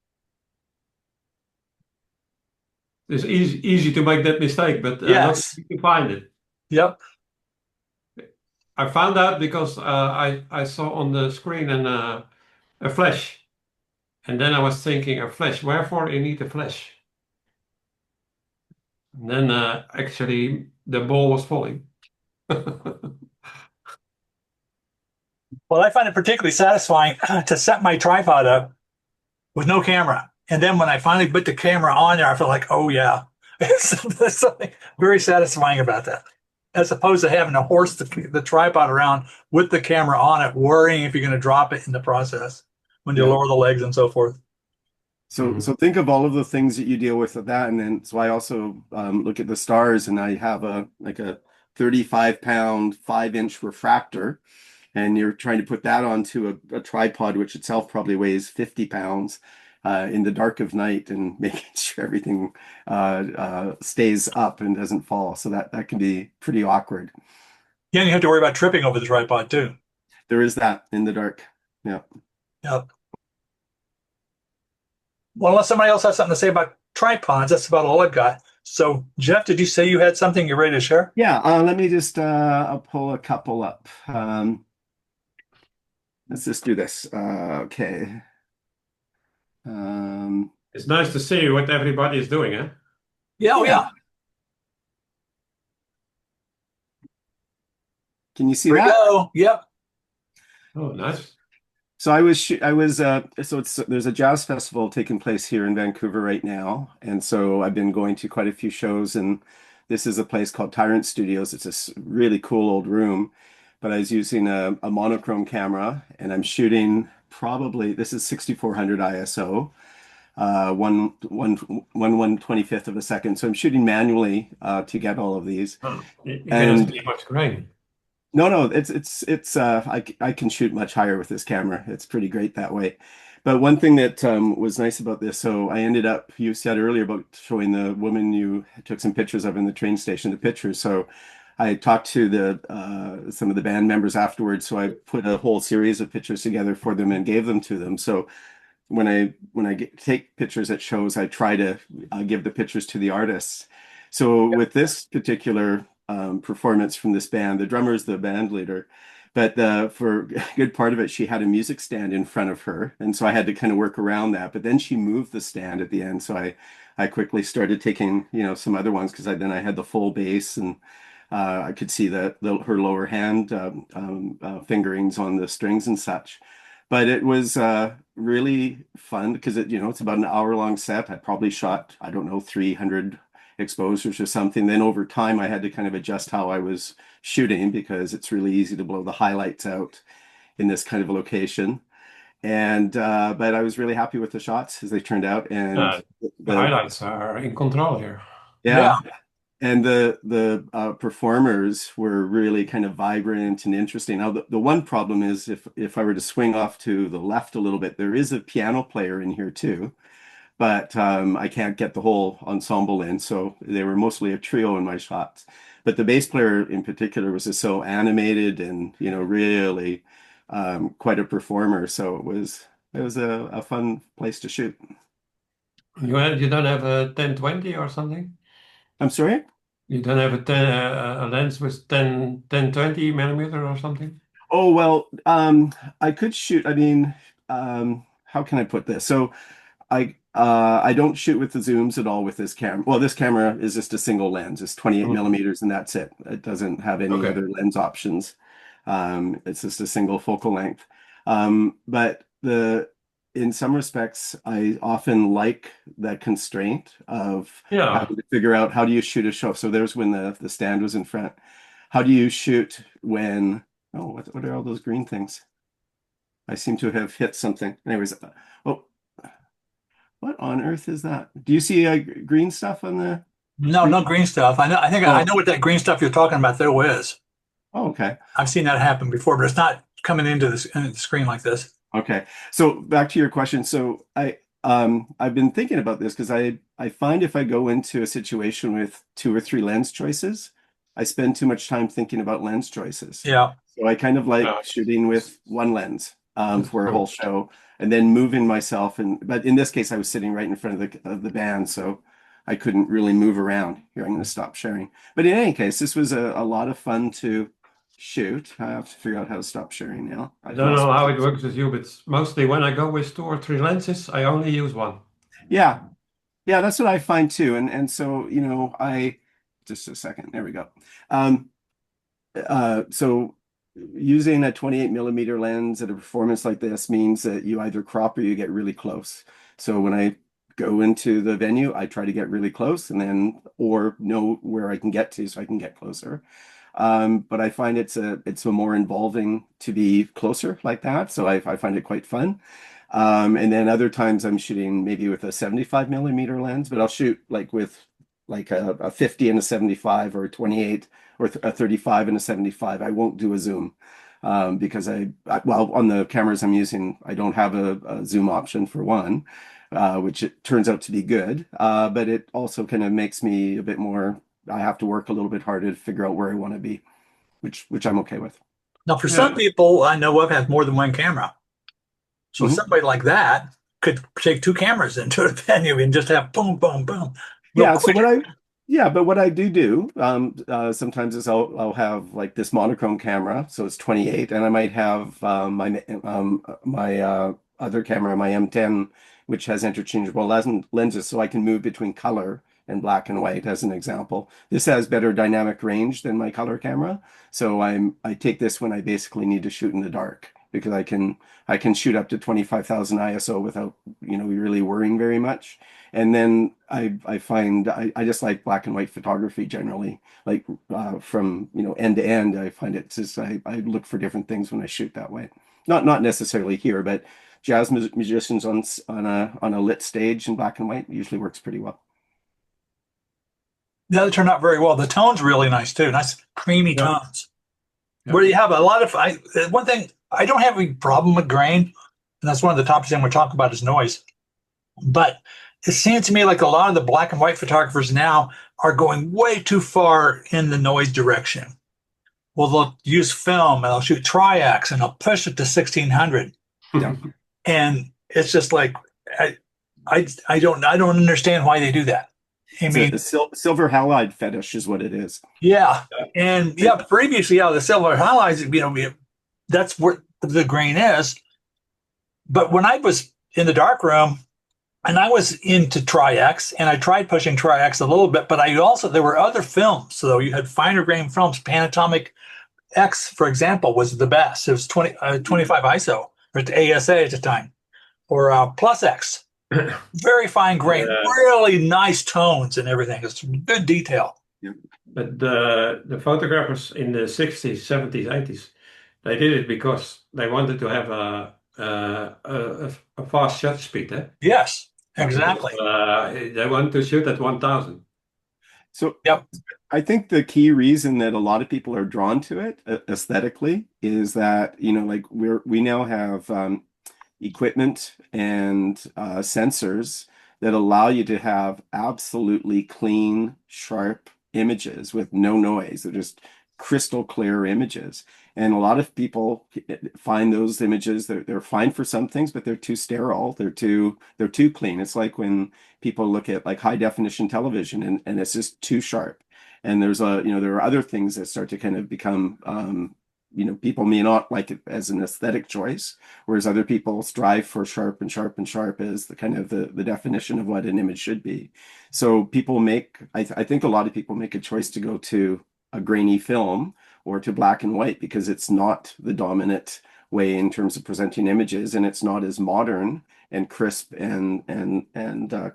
It's easy to make that mistake, but yes, you can find it. Yep. I found out because I saw on the screen a flash, and then I was thinking, a flash. Wherefore you need a flash? And then actually the ball was falling. Well, I find it particularly satisfying to set my tripod up with no camera. And then when I finally put the camera on there, I feel like, oh yeah, there's something very satisfying about that, as opposed to having to horse the tripod around with the camera on it, worrying if you're going to drop it in the process when you Yeah. lower the legs and so forth. So, so think of all of the things that you deal with that, and then so I also look at the stars, and I have a 35-pound 5-inch refractor, and you're trying to put that onto a tripod, which itself probably weighs 50 pounds, in the dark of night, and making sure everything stays up and doesn't fall. So that can be pretty awkward. Yeah, and you have to worry about tripping over the tripod too. There is that in the dark. Yeah. Yep. Well, unless somebody else has something to say about tripods, that's about all I've got. So, Jeff, did you say you had something you're ready to share? Yeah, let me just I'll pull a couple up. Let's just do this. Okay. It's nice to see what everybody is doing, eh? Yeah, oh, yeah. Can you see Here we that? go. Yep. Oh, nice. So there's a jazz festival taking place here in Vancouver right now, and so I've been going to quite a few shows, and this is a place called Tyrant Studios. It's a really cool old room, but I was using a monochrome camera, and I'm shooting this is 6400 ISO, 1/125th of a second. So I'm shooting manually to get all of these. Oh, you And- cannot see much grain. No, I can shoot much higher with this camera. It's pretty great that way. But one thing that was nice about this, so I ended up, you said earlier about showing the woman you took some pictures of in the train station, the pictures. So I talked to some of the band members afterwards. So I put a whole series of pictures together for them and gave them to them. So when I take pictures at shows, I try to give the pictures to the artists. So with this particular performance from this band, the drummer is the band leader, but for a good part of it, she had a music stand in front of her, and so I had to kind of work around that. But then she moved the stand at the end, so I quickly started taking some other ones, because then I had the full bass, and I could see her lower hand fingerings on the strings and such. But it was really fun, because it's about an hour-long set. I probably shot, I don't know, 300 exposures or something. Then over time, I had to kind of adjust how I was shooting, because it's really easy to blow the highlights out in this kind of location. And but I was really happy with the shots as they turned out, and The highlights are in control here. yeah. And the performers were really kind of vibrant and interesting. Now, the one problem is, if I were to swing off to the left a little bit, there is a piano player in here too, but I can't get the whole ensemble in. So they were mostly a trio in my shots. But the bass player in particular was just so animated and really quite a performer. So it was a fun place to shoot. You don't have a 1020 or something? I'm sorry? You don't have a lens with 1020 millimeter or something? Oh, well, I could shoot. I mean, how can I put this? So I don't shoot with the zooms at all with this camera. Well, this camera is just a single lens. It's 28 millimeters, and that's it. It doesn't have any other lens options. It's just a single focal length. But in some respects, I often like that constraint of having to figure out, how do you shoot a show? So there's when the stand was in front. How do you shoot when, what are all those green things? I seem to have hit something. Anyways, what on earth is that? Do you see green stuff on the? No green stuff. I know what that green stuff you're talking about there is. Oh, okay. I've seen that happen before, but it's not coming into the screen like this. Okay. So back to your question. So I've been thinking about this, because I find if I go into a situation with 2 or 3 lens choices, I spend too much time thinking about lens choices. Yeah. So I kind of like shooting with one lens for a whole show, and then moving myself. But in this case, I was sitting right in front of the band, so I couldn't really move around. Here, I'm going to stop sharing. But in any case, this was a lot of fun to shoot. I have to figure out how to stop sharing now. I don't know how it works with you, but mostly when I go with 2 or 3 lenses, I only use one. Yeah, that's what I find too. And so just a second. There we go. So using a 28 millimeter lens at a performance like this means that you either crop or you get really close. So when I go into the venue, I try to get really close and then, or know where I can get to so I can get closer. But I find it's a more involving to be closer like that. So I find it quite fun. And then other times I'm shooting maybe with a 75 millimeter lens, but I'll shoot like with like a 50 and a 75 or a 28 or a 35 and a 75. I won't do a zoom because well, on the cameras I'm using, I don't have a zoom option for one, which it turns out to be good. But it also kind of makes me a bit more, I have to work a little bit harder to figure out where I want to be, which I'm okay with. Now, for some people I know of have more than one camera. So Mhm. somebody like that could take two cameras into a venue and just have boom, boom, boom. real Yeah, so quick. but what I do sometimes is I'll have like this monochrome camera, so it's 28, and I might have my other camera, my M10, which has interchangeable lenses, so I can move between color and black and white, as an example. This has better dynamic range than my color camera, so I take this when I basically need to shoot in the dark because I can shoot up to 25,000 ISO without really worrying very much. And then I find I just like black and white photography generally. Like from end to end, I find it just I look for different things when I shoot that way. Not necessarily here, but jazz musicians on a lit stage in black and white usually works pretty well. The other turned out very well. The tone's really nice too. Nice creamy Yeah. tones. Yeah. Where you have a lot of one thing I don't have any problem with grain, and that's one of the topics I'm going to talk about is noise. But it seems to me like a lot of the black and white photographers now are going way too far in the noise direction. Well, they'll use film and they'll shoot Tri-X and they'll push it to 1600. Yeah. And it's just like I don't understand why they do that. I It's mean, a silver halide fetish is what it is. yeah, and yeah, previously, yeah, the silver highlights, that's where the grain is. But when I was in the dark room and I was into Tri-X and I tried pushing Tri-X a little bit, but there were other films. So you had finer grain films. Panatomic X, for example, was the best. It was 25 ISO, or ASA at the time, or Plus X. Very fine grain, really nice tones and everything. It's good detail. But the photographers in the 60s, 70s, 80s, they did it because they wanted to have a fast shutter speed. Yes, exactly. They want to shoot at 1000. So Yep. I think the key reason that a lot of people are drawn to it aesthetically is that, like we now have equipment and sensors that allow you to have absolutely clean, sharp images with no noise. They're just crystal clear images. And a lot of people find those images, they're fine for some things, but they're too sterile. They're too clean. It's like when people look at like high definition television and it's just too sharp. And there are other things that start to kind of become people may not like it as an aesthetic choice, whereas other people strive for sharp and sharp and sharp as the kind of the definition of what an image should be. So I think a lot of people make a choice to go to a grainy film or to black and white because it's not the dominant way in terms of presenting images, and it's not as modern and crisp and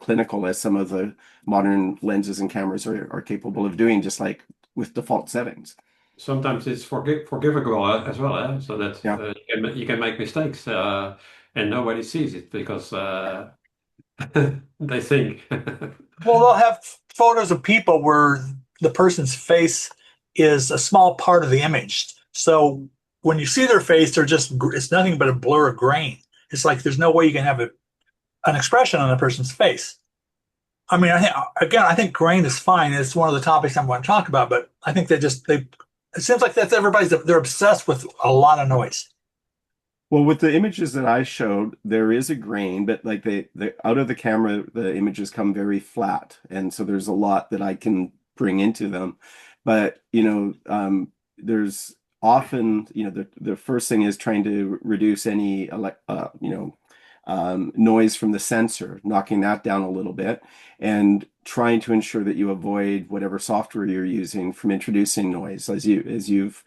clinical as some of the modern lenses and cameras are capable of doing, just like with default settings. Sometimes it's forgivable as well, so that you can make mistakes and nobody sees it because they think. Well, they'll have photos of people where the person's face is a small part of the image. So when you see their face, it's nothing but a blur of grain. It's like there's no way you can have an expression on a person's face. I mean, I think grain is fine. It's one of the topics I'm going to talk about, but I think it seems like they're obsessed with a lot of noise. Well, with the images that I showed, there is a grain, but like they out of the camera, the images come very flat, and so there's a lot that I can bring into them. But there's often the first thing is trying to reduce any noise from the sensor, knocking that down a little bit, and trying to ensure that you avoid whatever software you're using from introducing noise, as you've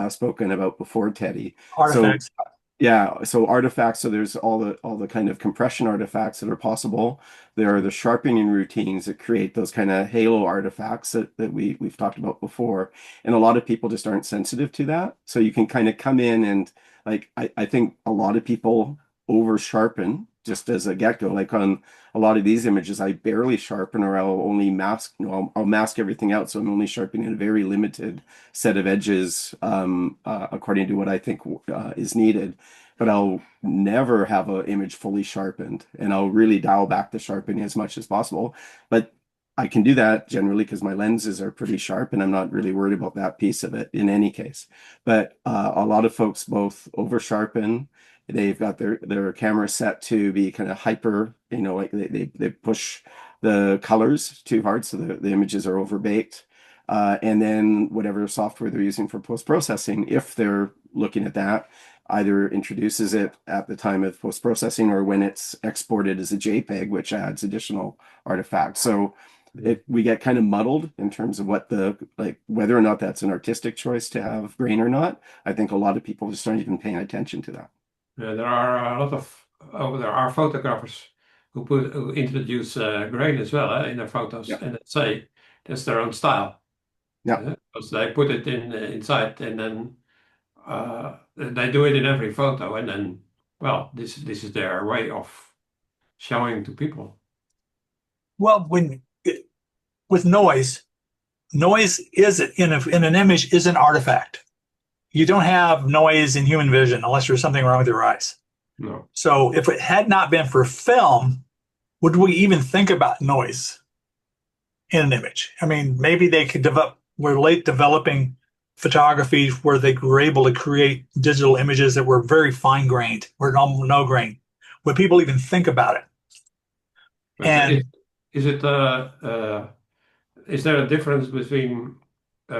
spoken about before, Teddy. Artifacts. So Yeah, so artifacts, so there's all the kind of compression artifacts that are possible. There are the sharpening routines that create those kind of halo artifacts that we've talked about before. And a lot of people just aren't sensitive to that. So you can kind of come in and like I think a lot of people over sharpen just as a get-go. Like on a lot of these images, I barely sharpen or I'll only mask, I'll mask everything out. So I'm only sharpening a very limited set of edges according to what I think is needed, but I'll never have an image fully sharpened, and I'll really dial back the sharpening as much as possible. But I can do that generally because my lenses are pretty sharp and I'm not really worried about that piece of it in any case. But a lot of folks both over sharpen. They've got their camera set to be kind of hyper, like they push the colors too hard, so the images are overbaked. And then whatever software they're using for post-processing, if they're looking at that, either introduces it at the time of post-processing or when it's exported as a JPEG, which adds additional artifacts. So we get kind of muddled in terms of whether or not that's an artistic choice to have grain or not. I think a lot of people just aren't even paying attention to that. There are a lot of there are photographers who introduce grain as well in their photos, Yeah. and they say that's their own style. Yeah. Because they put it inside, and then they do it in every photo, and then well, this is their way of showing to people. Well, with noise is in an image is an artifact. You don't have noise in human vision unless there's something wrong with your eyes. No. So if it had not been for film, would we even think about noise in an image? I mean, maybe they could were late developing photography where they were able to create digital images that were very fine grained, or no grain. Would people even think about it? But And is there a difference between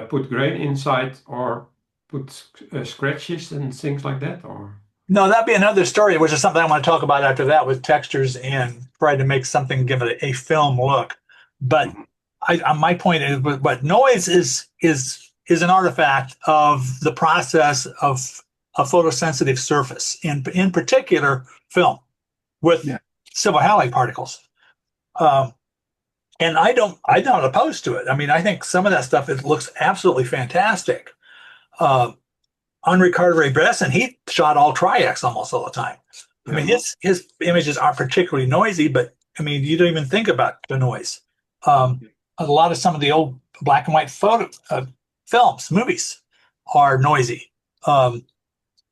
put grain inside or put scratches and things like that, or? no, that'd be another story, which is something I want to talk about after that with textures and try to make something, give it a film look. But my point is, but noise is an artifact of the process of a photosensitive surface, in particular film with silver halide particles. And I'm not opposed to it. I mean, I think some of that stuff, it looks absolutely fantastic. Henri Cartier-Bresson, he shot all Tri-X almost all the time. I mean, his images aren't particularly noisy, but I mean, you don't even think about the noise. A lot of some of the old black and white films, movies are noisy. And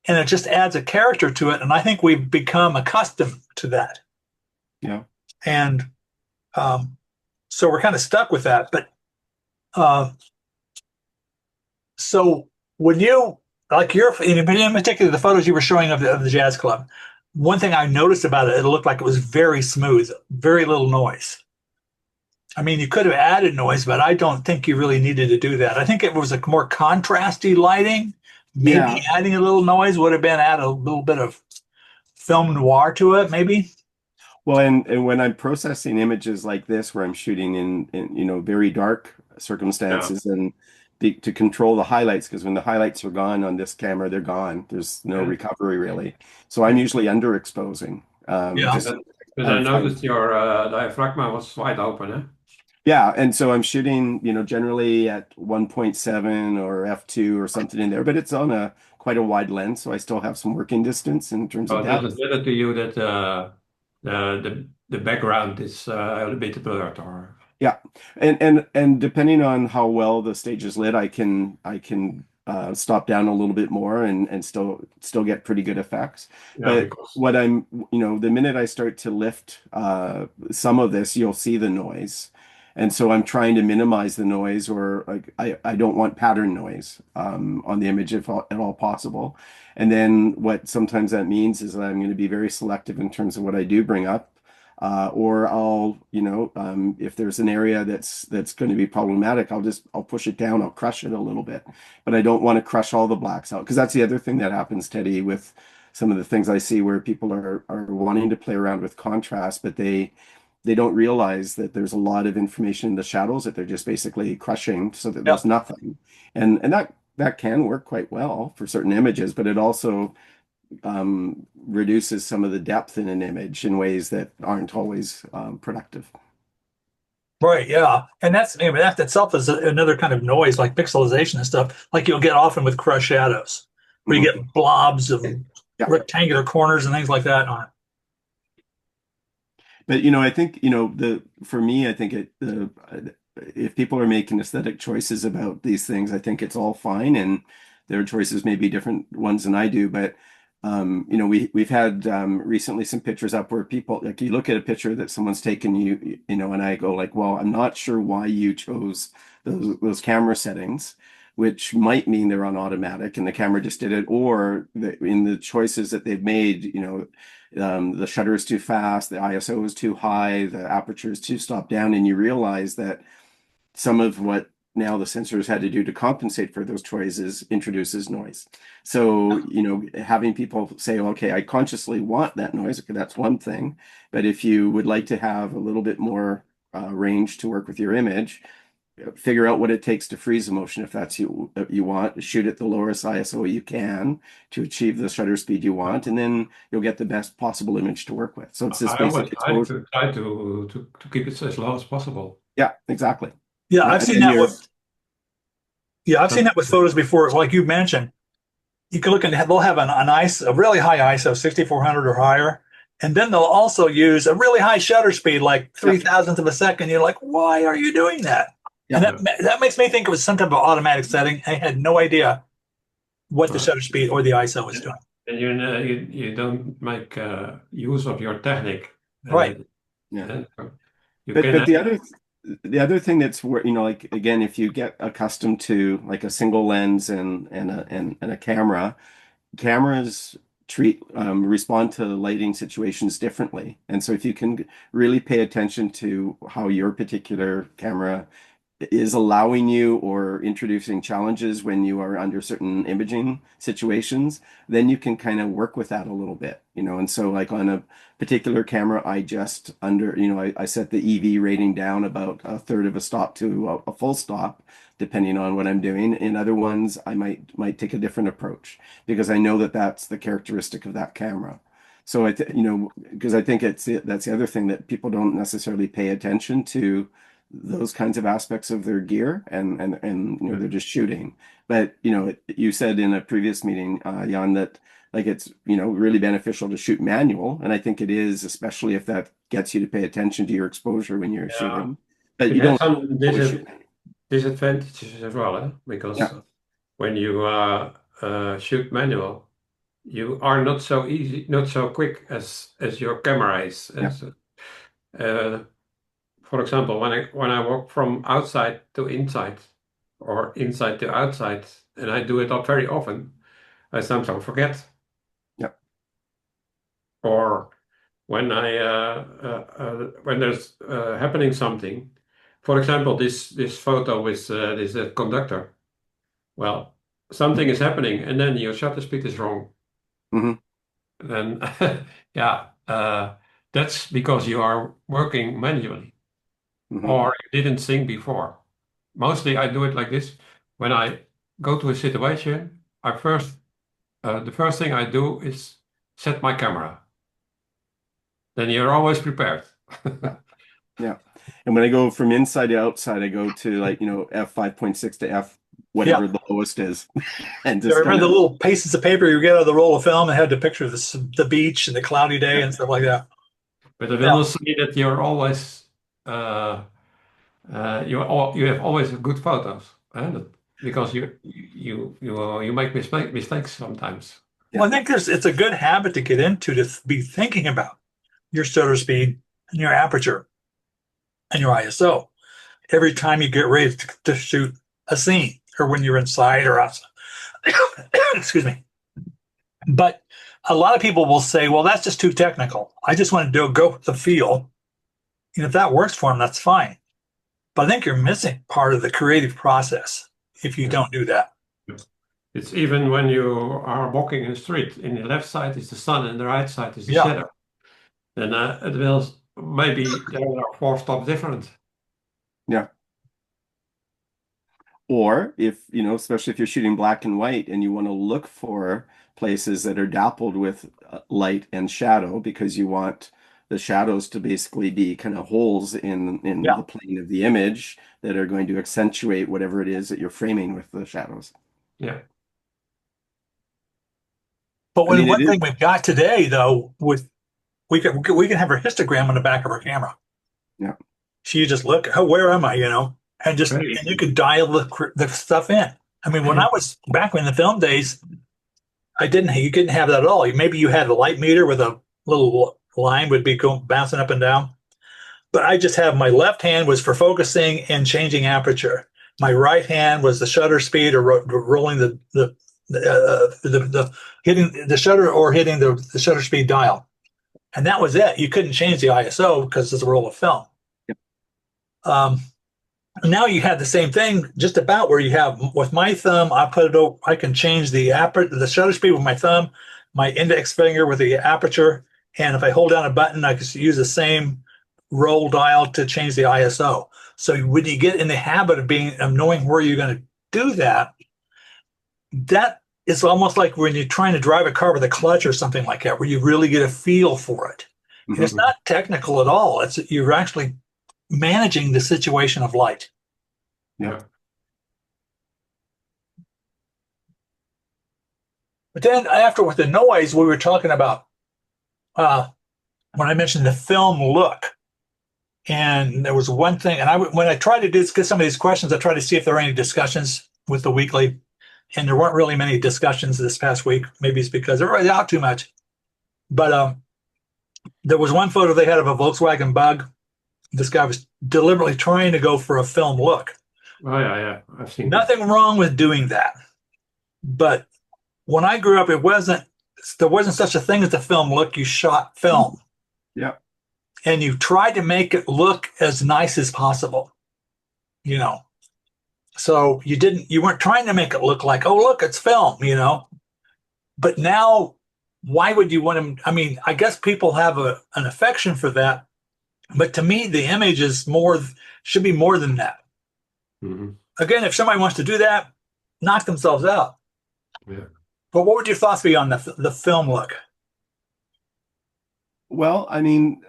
it just adds a character to it. And I think we've become accustomed to that. Yeah. And so we're kind of stuck with that. But so when you, like in particular, the photos you were showing of the jazz club, one thing I noticed about it, it looked like it was very smooth, very little noise. I mean, you could have added noise, but I don't think you really needed to do that. I think it was a more contrasty lighting. Maybe adding a little noise would have been add a little bit of film noir to it, maybe. Well, and when I'm processing images like this, where I'm shooting in very dark circumstances, and to control the highlights, because when the highlights are gone on this camera, they're gone. There's no recovery really. So I'm usually underexposing. But I noticed your diaphragm was wide open, huh? Yeah, and so I'm shooting, generally at 1.7 or f2 or something in there, but it's on quite a wide lens, so I still have some working distance in terms of depth. Does it matter to you that the background is a little bit blurred, or? Yeah, and depending on how well the stage is lit, I can stop down a little bit more and still get pretty good effects. But what the minute I start to lift some of this, you'll see the noise. And so I'm trying to minimize the noise, or like I don't want pattern noise on the image if at all possible. And then what sometimes that means is that I'm going to be very selective in terms of what I do bring up. Or I'll, if there's an area that's going to be problematic, I'll push it down, I'll crush it a little bit. But I don't want to crush all the blacks out, because that's the other thing that happens, Teddy, with some of the things I see where people are wanting to play around with contrast, but they don't realize that there's a lot of information in the shadows that they're just basically crushing so that there's nothing. And that can work quite well for certain images, but it also reduces some of the depth in an image in ways that aren't always productive. Right, yeah. And that's, I mean, that itself is another kind of noise, like pixelization and stuff, like you'll get often with crushed shadows, where you Mhm. get blobs of Yeah. rectangular corners and things like that on it. But I think for me, I think if people are making aesthetic choices about these things, I think it's all fine, and their choices may be different ones than I do. But we've had recently some pictures up where people, like, you look at a picture that someone's taken, and I go like, well, I'm not sure why you chose those camera settings, which might mean they're on automatic and the camera just did it, or in the choices that they've made, the shutter is too fast, the ISO is too high, the aperture is too stopped down, and you realize that some of what now the sensors had to do to compensate for those choices introduces noise. So, having people say, okay, I consciously want that noise, okay, that's one thing. But if you would like to have a little bit more range to work with your image, figure out what it takes to freeze the motion if that's you want. Shoot at the lowest ISO you can to achieve the shutter speed you want, and then you'll get the best possible image to work with. So it's this I always basic exposure. try to keep it as low as possible. Yeah, exactly. Yeah, Yeah, I've and seen then that you're with photos before. Like you mentioned, you can look and they'll have a really high ISO, 6400 or higher, and then they'll also use a really high shutter speed, like 3,000th of a second. You're like, why are you doing that? And yeah. that makes me think it was some type of automatic setting. I had no idea what the shutter speed or the ISO was doing. And you don't make use of your technique. Right. Yeah. You But can the other thing that's where, like, again, if you get accustomed to like a single lens and a camera, cameras respond to lighting situations differently. And so if you can really pay attention to how your particular camera is allowing you or introducing challenges when you are under certain imaging situations, then you can kind of work with that a little bit, And so, like, on a particular camera, I just I set the EV rating down about a third of a stop to a full stop, depending on what I'm doing. In other ones, I might take a different approach because I know that that's the characteristic of that camera. So because I think that's the other thing that people don't necessarily pay attention to those kinds of aspects of their gear, and they're just shooting. But you said in a previous meeting, Jan, that like it's really beneficial to shoot manual, and I think it is, especially if that gets you to pay attention to your exposure when you're shooting. But you has don't some disadvantages as well, because when you shoot manual, you are not so quick as your camera is. For example, when I walk from outside to inside or inside to outside, and I do it up very often, I sometimes forget. Yep. Or when when there's happening something, for example, this photo with this conductor. Well, something is happening, and then your shutter speed is wrong. Mm-hmm. And that's because you are working manually. Mm-hmm. Or you didn't think before. Mostly I do it like this. When I go to a situation, the first thing I do is set my camera. Then you're always prepared. Yeah. And when I go from inside to outside, I go to f5.6 to f whatever the lowest is. And just remember the little pieces of paper you get out of the roll of film and had the picture of the beach and the cloudy day and stuff like that. But I will say that you're always you have always good photos, because you make mistakes sometimes. Well, I think it's a good habit to get into, to be thinking about your shutter speed and your aperture and your ISO every time you get ready to shoot a scene, or when you're inside or outside. Excuse me. But a lot of people will say, well, that's just too technical. I just want to go with the feel. And if that works for them, that's fine. But I think you're missing part of the creative process if you don't do that. It's even when you are walking in the street. In the left side is the sun, and the right side is the shadow. Then it will maybe there are 4 stops different. Yeah. Or if, especially if you're shooting black and white and you want to look for places that are dappled with light and shadow because you want the shadows to basically be kind of holes in Yeah. the plane of the image that are going to accentuate whatever it is that you're framing with the shadows. Yeah. But I mean, one it is, thing we've got today, though, with we can have a histogram on the back of our camera. yeah. So you just look, oh, where am I? And Right. you could dial the stuff in. I mean, when I was back in the film days, you couldn't have that at all. Maybe you had a light meter with a little line would be going bouncing up and down. But I just have my left hand was for focusing and changing aperture. My right hand was the shutter speed or rolling the hitting the shutter or hitting the shutter speed dial. And that was it. You couldn't change the ISO because it's a roll of film. Yep. Now you have the same thing just about where you have with my thumb, I can change the shutter speed with my thumb, my index finger with the aperture. And if I hold down a button, I can use the same roll dial to change the ISO. So when you get in the habit of knowing where you're going to do that, that is almost like when you're trying to drive a car with a clutch or something like that, where you really get a feel for it. And it's not technical at all. You're actually managing the situation of light. Yeah. But then after with the noise, we were talking about when I mentioned the film look. And there was one thing, and when I tried to get some of these questions, I tried to see if there were any discussions with the weekly, and there weren't really many discussions this past week. Maybe it's because everybody's out too much. But there was one photo they had of a Volkswagen Bug. This guy was deliberately trying to go for a film look. Oh, yeah. I've seen Nothing wrong with doing that. But when I grew up, there wasn't such a thing as a film look. You shot film. Yeah. And you tried to make it look as nice as possible, So you weren't trying to make it look like, oh, look, it's film, But now, why would you want to? I mean, I guess people have an affection for that. But to me, the image should be more than that. Mm-hmm. Again, if somebody wants to do that, knock themselves out. Yeah. But what would your thoughts be on the film look? Well, I mean,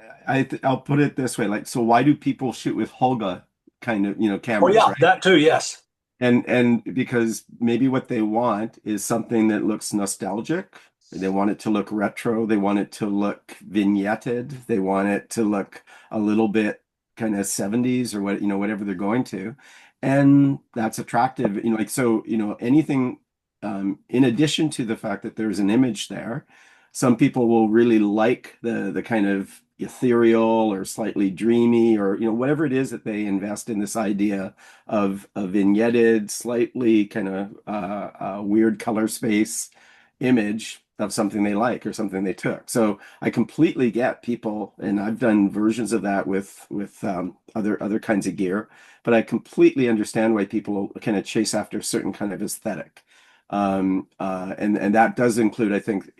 I'll put it this way, so why do people shoot with Holga kind of, cameras, yeah, right? that too, yes. And because maybe what they want is something that looks nostalgic. They want it to look retro. They want it to look vignetted. They want it to look a little bit kind of 70s or whatever they're going to. And that's attractive, anything in addition to the fact that there's an image there. Some people will really like the kind of ethereal or slightly dreamy or whatever it is that they invest in this idea of a vignetted, slightly kind of weird color space image of something they like or something they took. So I completely get people, and I've done versions of that with other kinds of gear, but I completely understand why people kind of chase after a certain kind of aesthetic. And that does include, I think,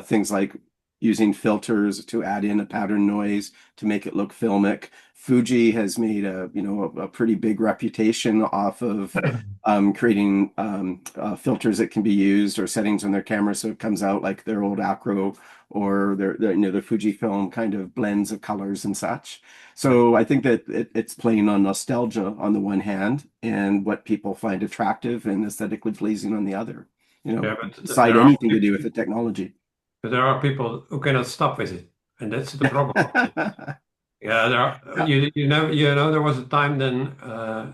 things like using filters to add in a pattern noise to make it look filmic. Fuji has made a pretty big reputation off of creating filters that can be used or settings on their camera so it comes out like their old Acro or their Fujifilm kind of blends of colors and such. So I think that it's playing on nostalgia on the one hand and what people find attractive and aesthetically pleasing on the other. Beside anything to do with the technology. But there are people who cannot stop with it, and that's the problem. Yeah, there are. There was a time then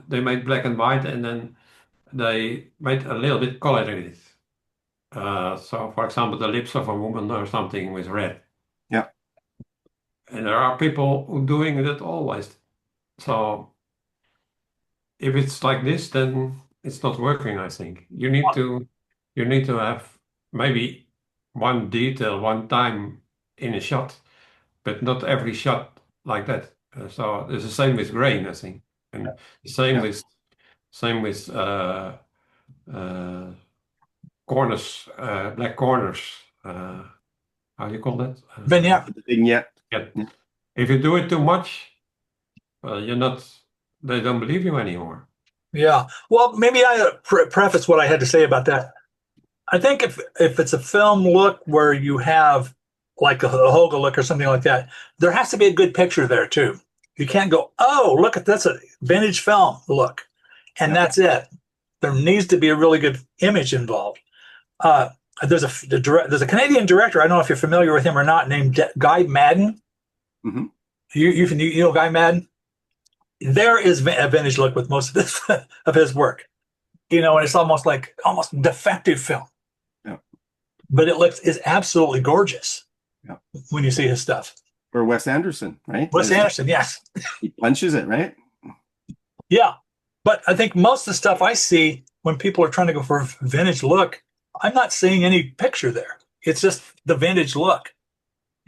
they made black and white, and then they made a little bit color in it. So, for example, the lips of a woman or something with red. Yeah. And there are people who doing that always. So, if it's like this, then it's not working, I think. You need to have maybe one detail one time in a shot, but not every shot like that. So it's the same with grain, I think, and the same with corners, black corners. How do you call that? Vignette. Vignette. Yeah. If you do it too much, you're not. They don't believe you anymore. Yeah. Well, maybe I preface what I had to say about that. I think if it's a film look where you have like a Hoga look or something like that, there has to be a good picture there too. You can't go, oh, look at that's a vintage film look, and that's it. There needs to be a really good image involved. Uh, there's a Canadian director. I don't know if you're familiar with him or not, named Guy Madden. Mhm. You know Guy Madden? There is a vintage look with most of this of his work, and it's almost defective film, Yeah. but is absolutely gorgeous. Yeah. When you see his stuff. Or Wes Anderson, right? Wes Anderson, yes, He punches it, right? yeah. But I think most of the stuff I see when people are trying to go for a vintage look, I'm not seeing any picture there. It's just the vintage look.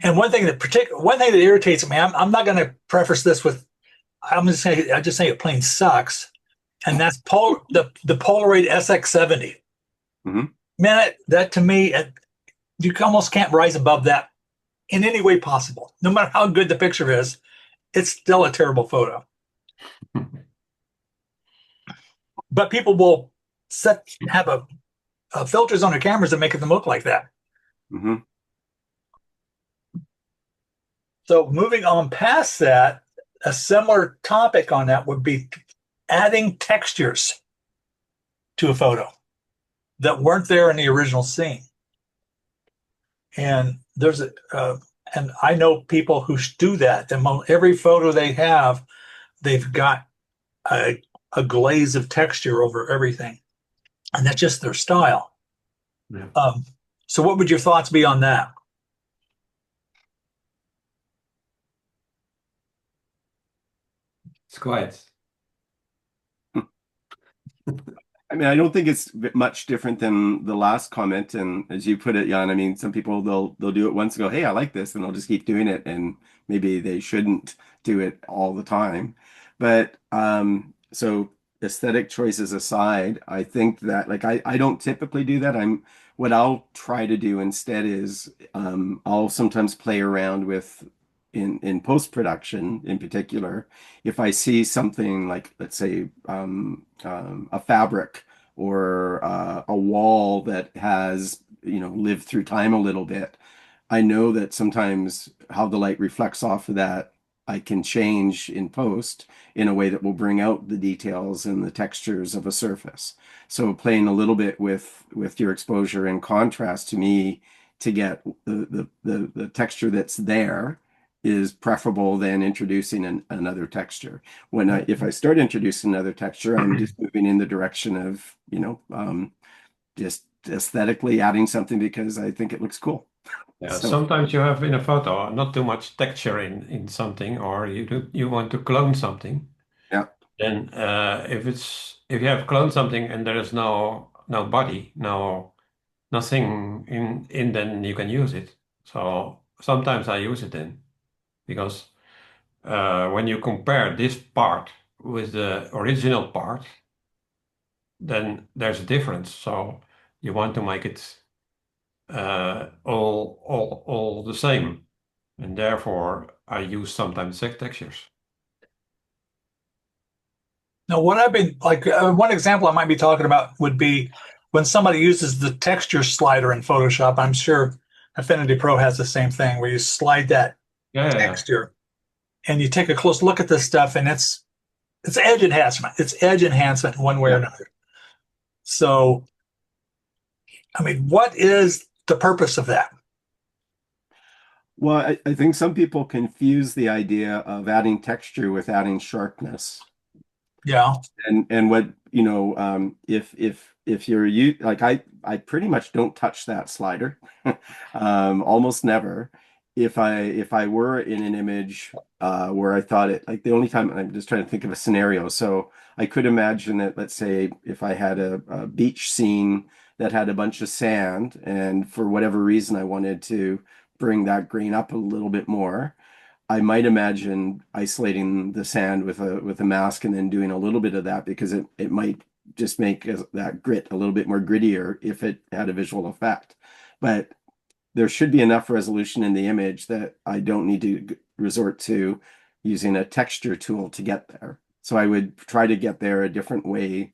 And one thing that irritates me, I'm not going to preface this with, I just say it plain sucks, and that's the Polaroid SX70. Mhm. Man, that to me, you almost can't rise above that in any way possible. No matter how good the picture is, it's still a terrible photo. But people will have filters on their cameras that make them look like that. Mhm. So moving on past that, a similar topic on that would be adding textures to a photo that weren't there in the original scene. And and I know people who do that. And every photo they have, they've got a glaze of texture over everything, and that's just their style. Yeah. So what would your thoughts be on that? It's quiet. I mean, I don't think it's much different than the last comment. And as you put it, Jan, I mean, some people they'll do it once and go, "Hey, I like this," and they'll just keep doing it, and maybe they shouldn't do it all the time. But so aesthetic choices aside, I think that like I don't typically do that. What I'll try to do instead is I'll sometimes play around with in post-production in particular if I see something like, let's say, a fabric or a wall that has, lived through time a little bit, I know that sometimes how the light reflects off of that, I can change in post in a way that will bring out the details and the textures of a surface. So playing a little bit with your exposure and contrast to me to get the texture that's there is preferable than introducing another texture. If I start introducing another texture, I'm just moving in the direction of, just aesthetically adding something because I think it looks cool. Yeah, So- sometimes you have in a photo not too much texture in something, or you want to clone something. Yeah. Then if you have cloned something and there is no body, nothing in, then you can use it. So sometimes I use it then because when you compare this part with the original part, then there's a difference. So you want to make it all the same, and therefore I use sometimes textures. Now, what I've been like, one example I might be talking about would be when somebody uses the texture slider in Photoshop. I'm sure Affinity Pro has the same thing where you slide that Yeah. texture and you take a close look at this stuff, and it's edge enhancement. It's edge enhancement one way or another. So, I mean, what is the purpose of that? Well, I think some people confuse the idea of adding texture with adding sharpness. Yeah. And what, if you're like I pretty much don't touch that slider. Almost never. If I were in an image where I thought it, like the only time, I'm just trying to think of a scenario. So I could imagine that, let's say if I had a beach scene that had a bunch of sand, and for whatever reason I wanted to bring that grain up a little bit more, I might imagine isolating the sand with a mask and then doing a little bit of that because it might just make that grit a little bit more grittier if it had a visual effect. But there should be enough resolution in the image that I don't need to resort to using a texture tool to get there. So I would try to get there a different way.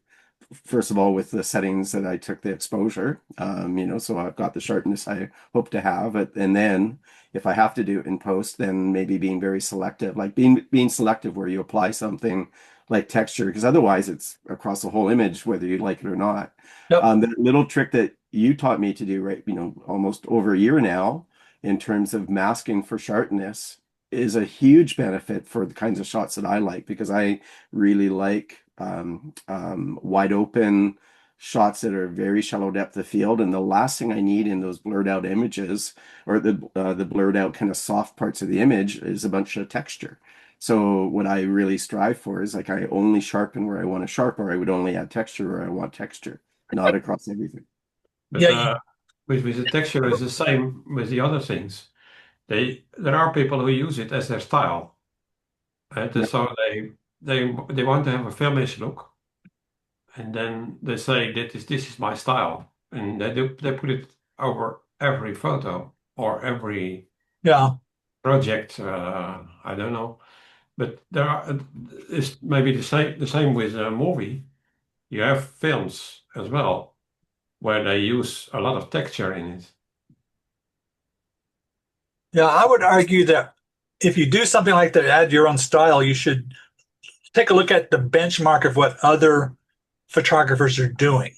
First of all, with the settings that I took the exposure, so I've got the sharpness I hope to have it. And then if I have to do it in post, then maybe being very selective, like being selective where you apply something like texture, because otherwise it's across the whole image, whether you like it or not. Yep. The little trick that you taught me to do, right, almost over a year now, in terms of masking for sharpness, is a huge benefit for the kinds of shots that I like, because I really like wide open shots that are very shallow depth of field. And the last thing I need in those blurred out images, or the blurred out kind of soft parts of the image, is a bunch of texture. So what I really strive for is, like, I only sharpen where I want to sharpen, or I would only add texture where I want texture, not across everything. But Yeah, with the texture is the same with the other things. There are people who use it as their style. Yeah. So they want to have a filmish look, and then they say this is my style, and they put it over every photo or every yeah. project. I don't know, but there are it's maybe the same with a movie. You have films as well where they use a lot of texture in it. Yeah, I would argue that if you do something like that, add your own style, you should take a look at the benchmark of what other photographers are doing.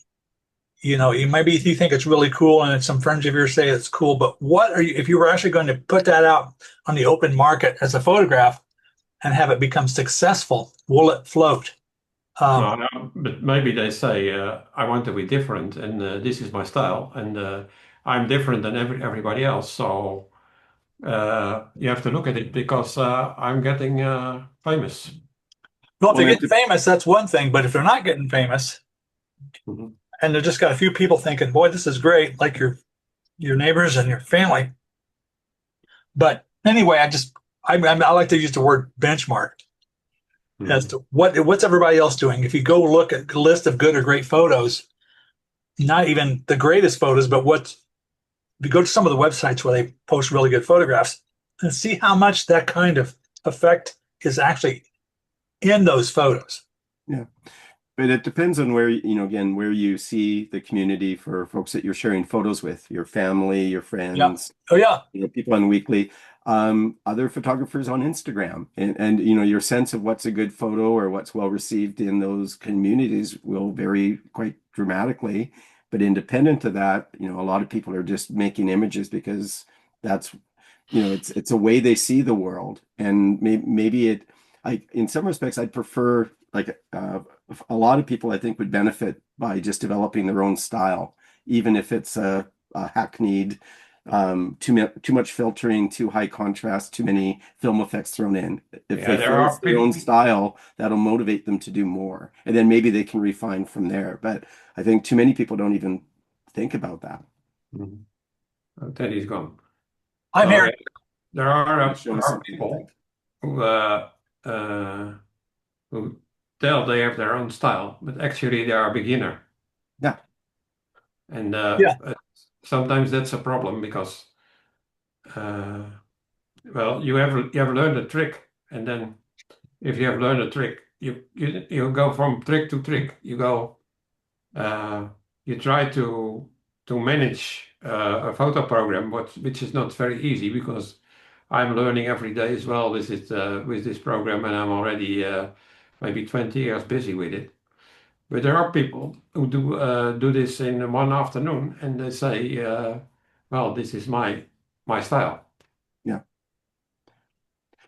Maybe you think it's really cool, and some friends of yours say it's cool, but if you were actually going to put that out on the open market as a photograph and have it become successful, will it float? No, but maybe they say I want to be different, and this is my style, and I'm different than everybody else. So you have to look at it because I'm getting famous. Well, if Well, they get famous, that's one thing, but if they're not getting famous Mhm. and they've just got a few people thinking, boy, this is great, like your neighbors and your family. But anyway, I like to use the word benchmark as to what's everybody else doing. If you go look at a list of good or great photos, not even the greatest photos, but if you go to some of the websites where they post really good photographs and see how much that kind of effect is actually in those photos. Yeah. But it depends on where, again, where you see the community for folks that you're sharing photos with, your family, your Yeah. friends, Oh yeah. people on Weekly, other photographers on Instagram, and your sense of what's a good photo or what's well received in those communities will vary quite dramatically. But independent of that, a lot of people are just making images because that's, it's a way they see the world. And maybe in some respects, I'd prefer, like, a lot of people I think would benefit by just developing their own style, even if it's a hackneyed, too much filtering, too high contrast, too many film effects thrown in. If Yeah, they there feel are it's their people. own style, that'll motivate them to do more, and then maybe they can refine from there. But I think too many people don't even think about that. Mhm. Teddy's gone. I'm So here. yeah, there are It shows something, I people think. who uh, who tell they have their own style, but actually they are a beginner. Yeah. And Yeah. sometimes that's a problem because, uh, well, you have learned a trick, and then if you have learned a trick, you go from trick to trick. Uh, you try to manage a photo program, which is not very easy because I'm learning every day as well with this program, and I'm already maybe 20 years busy with it. But there are people who do this in one afternoon, and they say, "Well, this is my style." Yeah.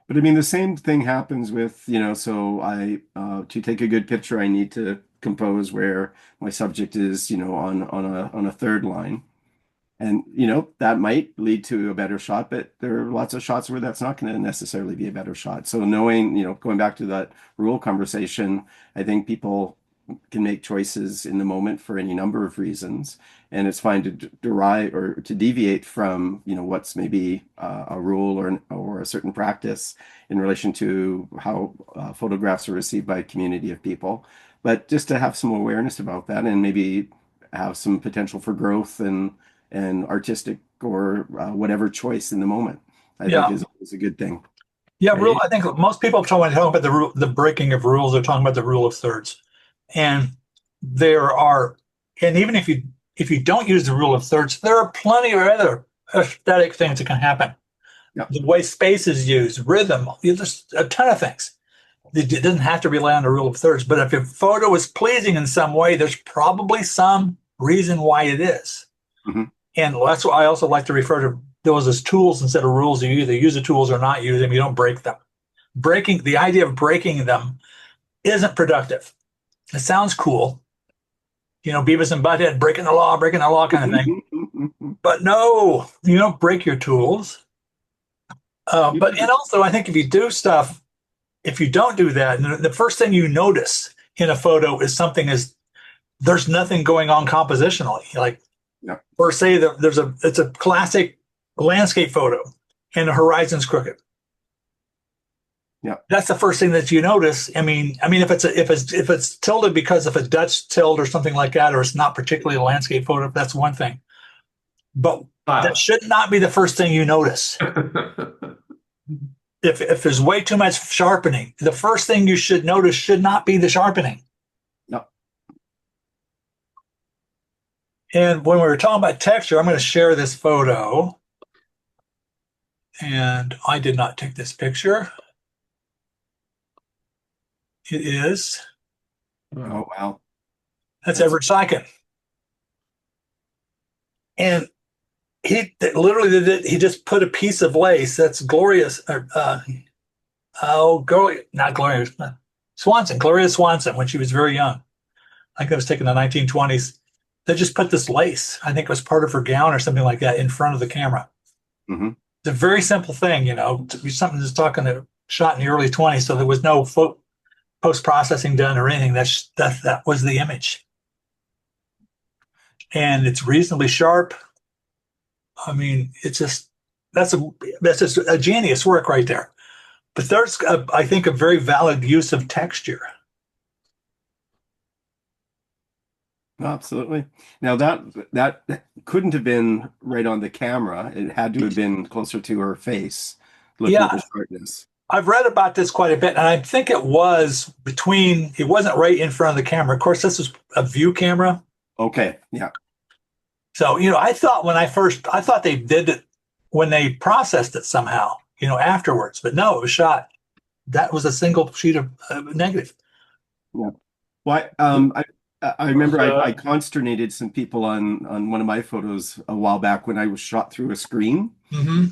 But I mean, the same thing happens with, so to take a good picture, I need to compose where my subject is, on a third line. And, that might lead to a better shot, but there are lots of shots where that's not going to necessarily be a better shot. So knowing, going back to that rule conversation, I think people can make choices in the moment for any number of reasons. And it's fine to derive or to deviate from, what's maybe a rule or a certain practice in relation to how photographs are received by a community of people. But just to have some awareness about that and maybe have some potential for growth and artistic or whatever choice in the moment, I think Yeah. is a good thing. Yeah, And I think most people when they talk about the breaking of rules, they're talking about the rule of thirds. And there are, and even if you don't use the rule of thirds, there are plenty of other aesthetic things that can happen. Yep. The way space is used, rhythm, there's a ton of things. It doesn't have to rely on the rule of thirds, but if your photo is pleasing in some way, there's probably some reason why it is. Mhm. And that's why I also like to refer to those as tools instead of rules. You either use the tools or not use them. You don't break them. The idea of breaking them isn't productive. It sounds cool. Beavis and Butthead, breaking the law kind of thing. But no, you don't break your tools. And also, I think if you do stuff, if you don't do that, the first thing you notice in a photo is there's nothing going on compositionally. Like, Yeah. or say that it's a classic landscape photo and the horizon's crooked. Yeah. That's the first thing that you notice. I mean, if it's tilted because of a Dutch tilt or something like that, or it's not particularly a landscape photo, that's one thing. But that should not be the first thing you notice. If there's way too much sharpening, the first thing you should notice should not be the sharpening. No. And when we were talking about texture, I'm going to share this photo. And I did not take this picture. It is. Oh, wow. That's Everett Sykin. And he literally did it. He just put a piece of lace that's Glorious. Not Gloria Swanson. Gloria Swanson, when she was very young. I think that was taken in the 1920s. They just put this lace, I think it was part of her gown or something like that, in front of the camera. Mm-hmm. It's a very simple thing, to be something that's shot in the early 20s, so there was no post-processing done or anything. That was the image. And it's reasonably sharp. I mean, it's just that's just a genius work right there. But there's, I think, a very valid use of texture. Absolutely. Now that couldn't have been right on the camera. It had to have been closer to her face. Looking at the sharpness. I've read about this quite a bit, and I think it wasn't right in front of the camera. Of course, this was a view camera. Okay. Yeah. So, I thought they did it when they processed it somehow, afterwards, but no, it was shot. That was a single sheet of negative. Yeah. Well, I remember I consternated some people on one of my photos a while back when I was shot through a screen. Mm-hmm.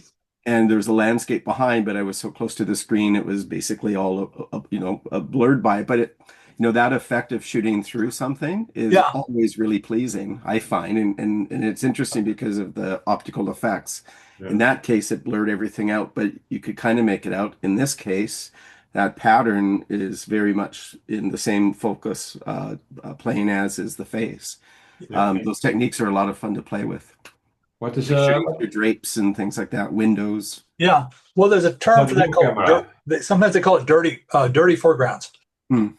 And there was a landscape behind, but I was so close to the screen, it was basically all, blurred by it. But that effect of shooting through something is always really pleasing, I find. And it's interesting because of the optical effects. Yeah. In that case, it blurred everything out, but you could kind of make it out. In this case, that pattern is very much in the same focus plane as is the face. Those techniques are a lot of fun to play with. What is your drapes and things like that, windows. Yeah, well, there's a term for that called sometimes they call it dirty foregrounds. And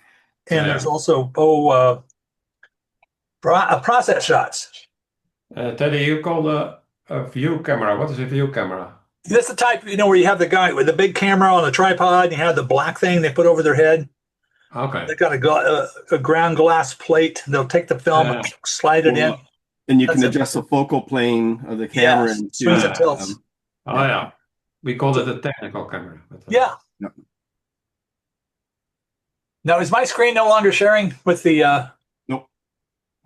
there's also process shots. Teddy, you call a view camera. What is a view camera? That's the type, where you have the guy with the big camera on the tripod, and you have the black thing they put over their head. Okay. They've got a ground glass plate. They'll take the film and slide it in. And you can adjust the focal plane of the camera. Yes, swings and tilts. Yeah. We call it a technical camera. Yeah. Now, is my screen no longer sharing with the... Nope.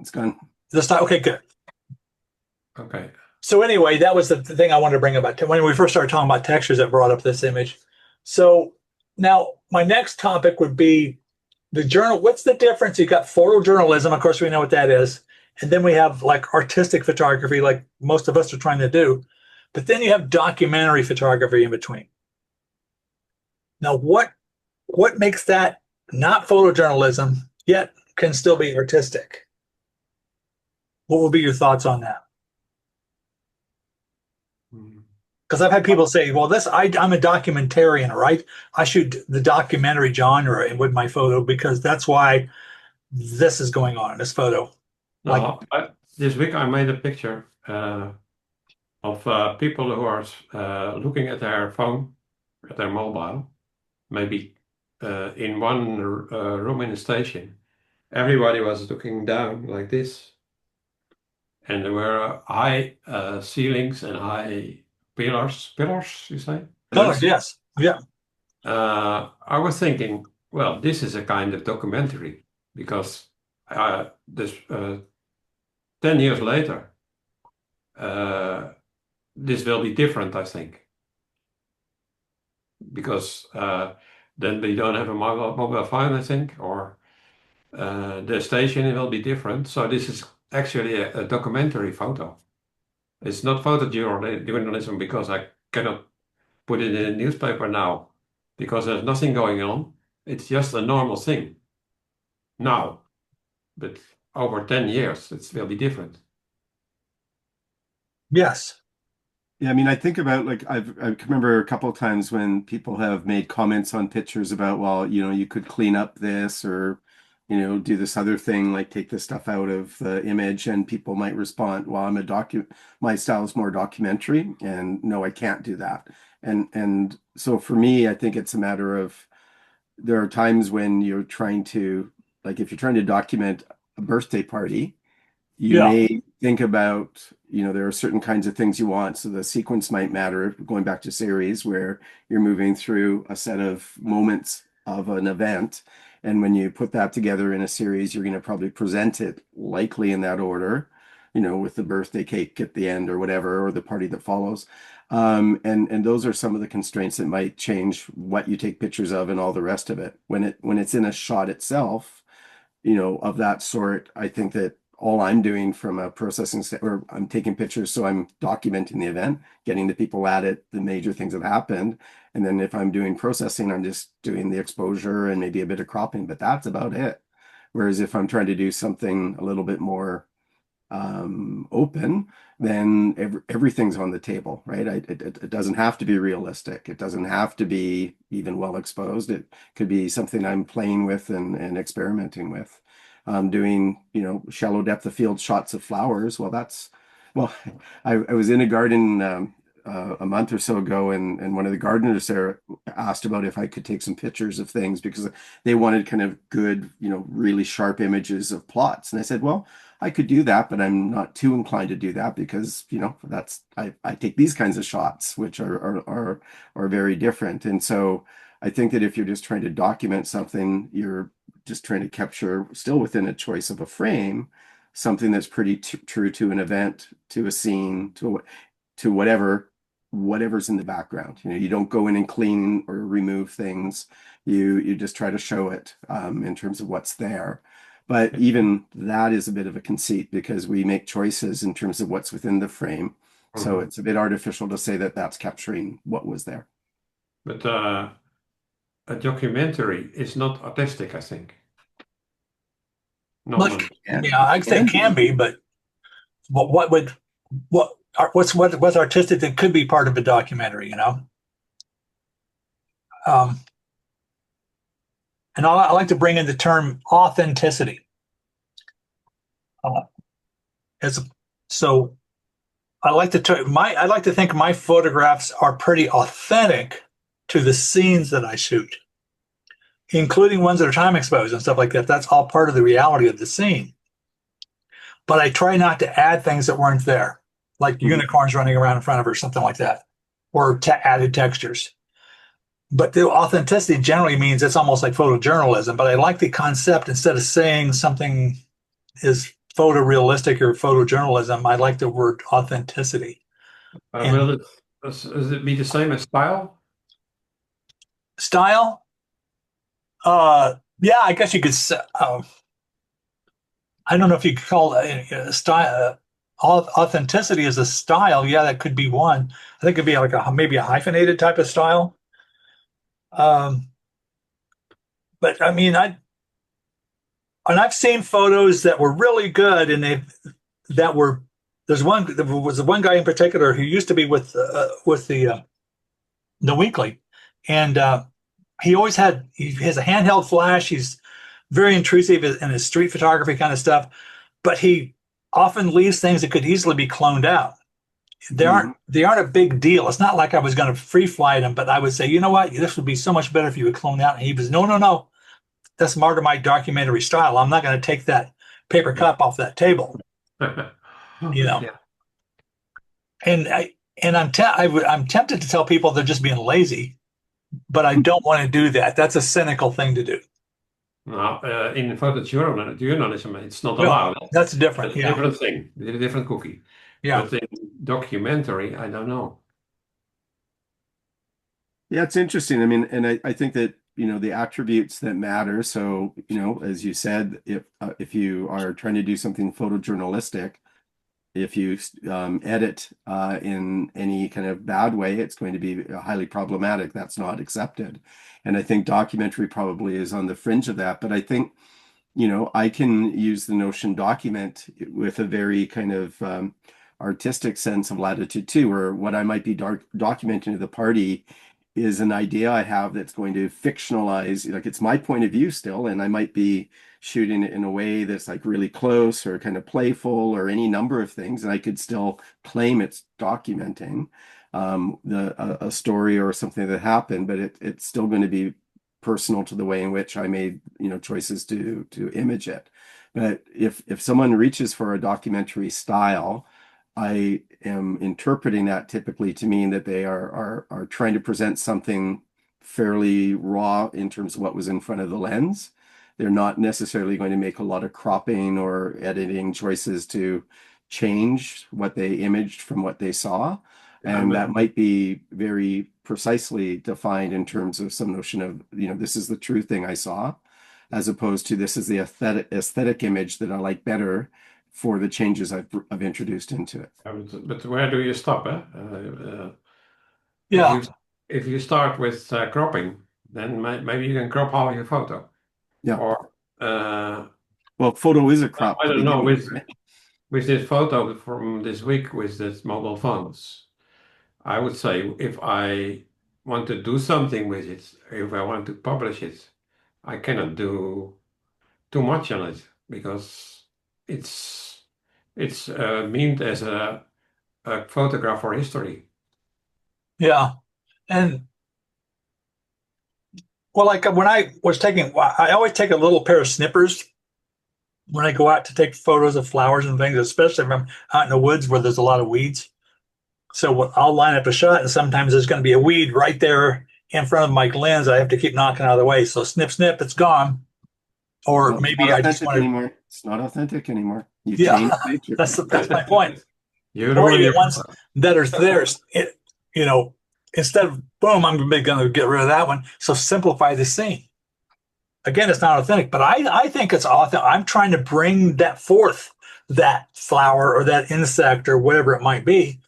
It's gone. Okay, good. Okay. So anyway, that was the thing I wanted to bring up. When we first started talking about textures, that brought up this image. So now my next topic would be the journal. What's the difference? You've got photojournalism. Of course, we know what that is. And then we have like artistic photography, like most of us are trying to do. But then you have documentary photography in between. Now, what makes that not photojournalism, yet can still be artistic? What would be your thoughts on that? Because I've had people say, well, I'm a documentarian, right? I shoot the documentary genre with my photo because that's why this is going on in this photo. This week I made a picture of people who are looking at their phone their mobile, maybe in one room in the station, everybody was looking down like this, and there were high ceilings and high pillars. Pillars, you say? Colors, yes. Yeah. I was thinking, well, this is a kind of documentary because this 10 years later, this will be different, I think, because then we don't have a mobile phone, I think, or the station will be different. So this is actually a documentary photo. It's not photojournalism because I cannot put it in a newspaper now because there's nothing going on. It's just a normal thing now, but over 10 years, it will be different. Yes. Yeah, I mean, I think about like I remember a couple of times when people have made comments on pictures about, well, you could clean up this or, do this other thing, like take this stuff out of the image, and people might respond, well, my style is more documentary, and no, I can't do that. And so for me, I think it's a matter of there are times when you're trying to, like, if you're trying to document a birthday party, you Yeah. may think about, there are certain kinds of things you want. So the sequence might matter, going back to series where you're moving through a set of moments of an event. And when you put that together in a series, you're going to probably present it likely in that order, with the birthday cake at the end or whatever, or the party that follows. And those are some of the constraints that might change what you take pictures of and all the rest of it. When it's in a shot itself, of that sort, I think that all I'm doing from a processing or I'm taking pictures, so I'm documenting the event, getting the people at it, the major things that happened. And then if I'm doing processing, I'm just doing the exposure and maybe a bit of cropping, but that's about it. Whereas if I'm trying to do something a little bit more open, then everything's on the table, right? It doesn't have to be realistic. It doesn't have to be even well exposed. It could be something I'm playing with and experimenting with. Doing, shallow depth of field shots of flowers. Well, I was in a garden a month or so ago, and one of the gardeners there asked about if I could take some pictures of things because they wanted kind of good, really sharp images of plots. And I said, well, I could do that, but I'm not too inclined to do that because, I take these kinds of shots, which are very different. And so I think that if you're just trying to document something, you're just trying to capture, still within a choice of a frame, something that's pretty true to an event, to a scene, to whatever's in the background. You don't go in and clean or remove things. You just try to show it in terms of what's there. But even that is a bit of a conceit because we make choices in terms of what's within the frame. Mm-hmm. So it's a bit artificial to say that that's capturing what was there. But a documentary is not artistic, I think. Yeah, I think it can be, but what's artistic that could be part of a documentary, and I like to bring in the term authenticity. So I like to think my photographs are pretty authentic to the scenes that I shoot, including ones that are time exposed and stuff like that. That's all part of the reality of the scene. But I try not to add things that weren't there, like unicorns running around in front of her, something like that, or added textures. But the authenticity generally means it's almost like photojournalism. But I like the concept, instead of saying something is photorealistic or photojournalism, I like the word authenticity. Will it be the same as style? Style? Yeah, I guess you could say. I don't know if you could call style authenticity as a style. Yeah, that could be one. I think it'd be like maybe a hyphenated type of style. But I mean, I've seen photos that were really good, and there was one guy in particular who used to be with the Weekly, and he has a handheld flash. He's very intrusive in his street photography kind of stuff, but he often leaves things that could easily be cloned out. they aren't a big deal. It's not like I was going to free fly them, but I would say, you know what, this would be so much better if you would clone that. And he was, no. That's part of my documentary style. I'm not going to take that paper cup off that table, you know. Yeah. And I'm tempted to tell people they're just being lazy, but I don't want to do that. That's a cynical thing to do. Now, in photojournalism, it's not No, allowed. that's different. It's a Yeah, different thing, a different cookie. yeah, But in documentary, I don't know. Yeah, it's interesting. I mean, and I think that, the attributes that matter. So, as you said, if you are trying to do something photojournalistic, if you edit in any kind of bad way, it's going to be highly problematic. That's not accepted. And I think documentary probably is on the fringe of that. But I think, I can use the notion document with a very kind of artistic sense of latitude too, or what I might be documenting to the party is an idea I have that's going to fictionalize, like it's my point of view still, and I might be shooting it in a way that's like really close or kind of playful or any number of things, and I could still claim it's documenting a story or something that happened, but it's still going to be personal to the way in which I made choices to image it. But if someone reaches for a documentary style, I am interpreting that typically to mean that they are trying to present something fairly raw in terms of what was in front of the lens. They're not necessarily going to make a lot of cropping or editing choices to change what they imaged from what they saw. And that might be very precisely defined in terms of some notion of, this is the true thing I saw, as opposed to this is the aesthetic image that I like better for the changes I've introduced into it. But where do you stop? yeah. If you start with cropping, then maybe you can crop all your photo. Yeah. Or well, photo is a crop. I don't know with this photo from this week with this mobile phones. I would say if I want to do something with it, if I want to publish it, I cannot do too much on it because it's meant as a photograph for history. Yeah. And well, like when I always take a little pair of snippers when I go out to take photos of flowers and things, especially if I'm out in the woods where there's a lot of weeds. So I'll line up a shot, and sometimes there's going to be a weed right there in front of my lens. I have to keep knocking out of the way. So snip, snip, it's gone. Or No, maybe I just want to. Anymore. It's not authentic anymore. You Yeah, changed nature. that's my point. You're Or doing even your ones that are there, instead of boom, I'm going to get rid of that one. So simplify the scene. Again, it's not authentic, but I think it's authentic. I'm trying to bring that forth, that flower or that insect or whatever it might be.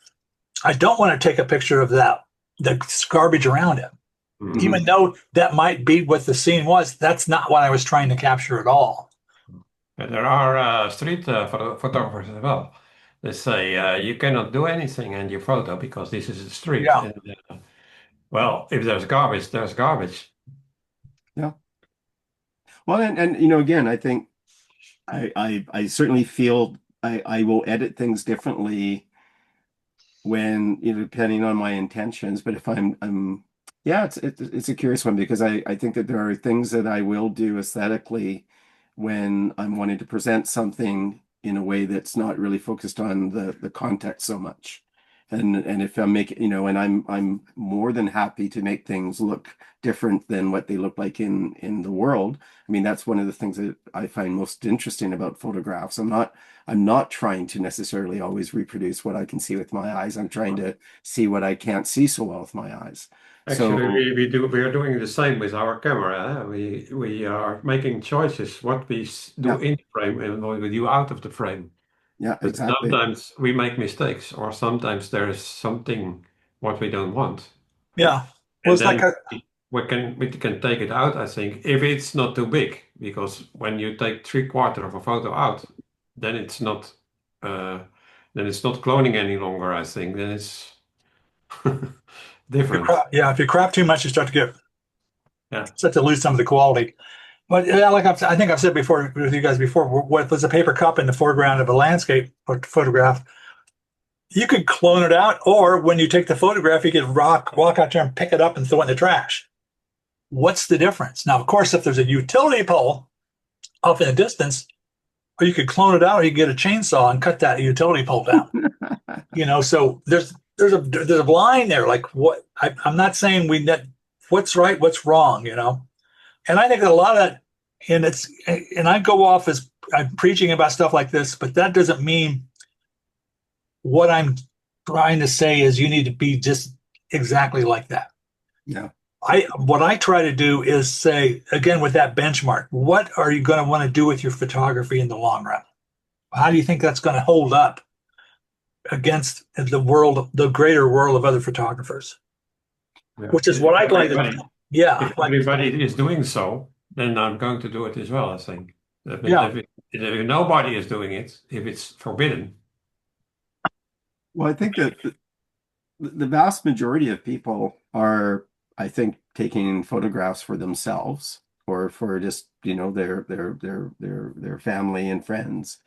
I don't want to take a picture of the garbage around it. Mhm. Even though that might be what the scene was, that's not what I was trying to capture at all. And there are street photographers as well. They say you cannot do anything in your photo because this is a street. Yeah. And, well, if there's garbage, there's garbage. Yeah. Well, and again, I think I certainly feel I will edit things differently when, depending on my intentions. But if yeah, it's a curious one because I think that there are things that I will do aesthetically when I'm wanting to present something in a way that's not really focused on the context so much. And if I'm making, and I'm more than happy to make things look different than what they look like in the world. I mean, that's one of the things that I find most interesting about photographs. I'm not trying to necessarily always reproduce what I can see with my eyes. I'm trying to see what I can't see so well with my eyes. Actually, we are doing the same with our camera. We are making choices what we do in the frame and what we do out of the frame. Yeah, But exactly. sometimes we make mistakes, or sometimes there is something what we don't want. Yeah. And Well, it's then like we can take it out, I think, if it's not too big, because when you take 3/4 of a photo out, then it's not cloning any longer, I think. Then it's different. if you crop too much, you start to lose some of the quality. But yeah, like I think I've said before with you guys before, what was a paper cup in the foreground of a landscape photograph, you could clone it out, or when you take the photograph, you could walk out there and pick it up and throw it in the trash. What's the difference? Now, of course, if there's a utility pole off in the distance, or you could clone it out, or you could get a chainsaw and cut that utility pole down. So there's a line there. Like what I'm not saying what's right, what's wrong, And I think that a lot of that, and I go off as I'm preaching about stuff like this, but that doesn't mean what I'm trying to say is you need to be just exactly like that. Yeah. What I try to do is say, again, with that benchmark, what are you going to want to do with your photography in the long run? How do you think that's going to hold up against the greater world of other photographers? Yeah. Which is what I'd like to do. Yeah. If everybody is doing so, then I'm going to do it as well, I think. If nobody is doing it, if it's forbidden. Well, I think that the vast majority of people are, I think, taking photographs for themselves or for just, their family and friends.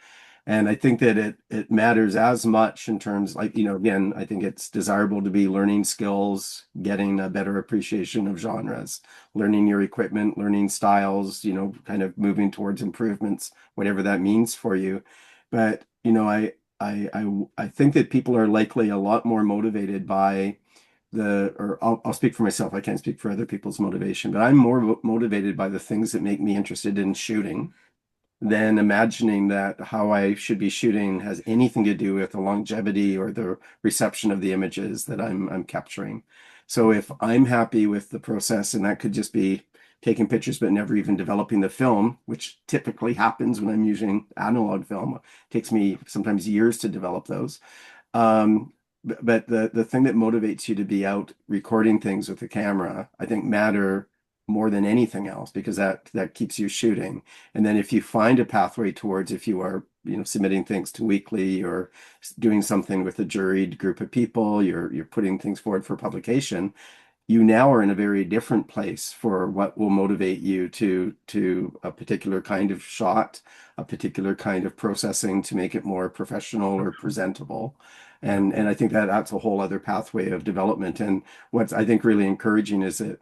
And I think that it matters as much in terms like, again, I think it's desirable to be learning skills, getting a better appreciation of genres, learning your equipment, learning styles, kind of moving towards improvements, whatever that means for you. But, I think that people are likely a lot more motivated by I'll speak for myself. I can't speak for other people's motivation, but I'm more motivated by the things that make me interested in shooting than imagining that how I should be shooting has anything to do with the longevity or the reception of the images that I'm capturing. So if I'm happy with the process, and that could just be taking pictures but never even developing the film, which typically happens when I'm using analog film. It takes me sometimes years to develop those. But the thing that motivates you to be out recording things with the camera, I think matter more than anything else, because that keeps you shooting. And then if you find a pathway towards, if you are submitting things to weekly or doing something with a juried group of people, you're putting things forward for publication, you now are in a very different place for what will motivate you to a particular kind of shot, a particular kind of processing to make it more professional or presentable. And I think that's a whole other pathway of development. And what's I think really encouraging is that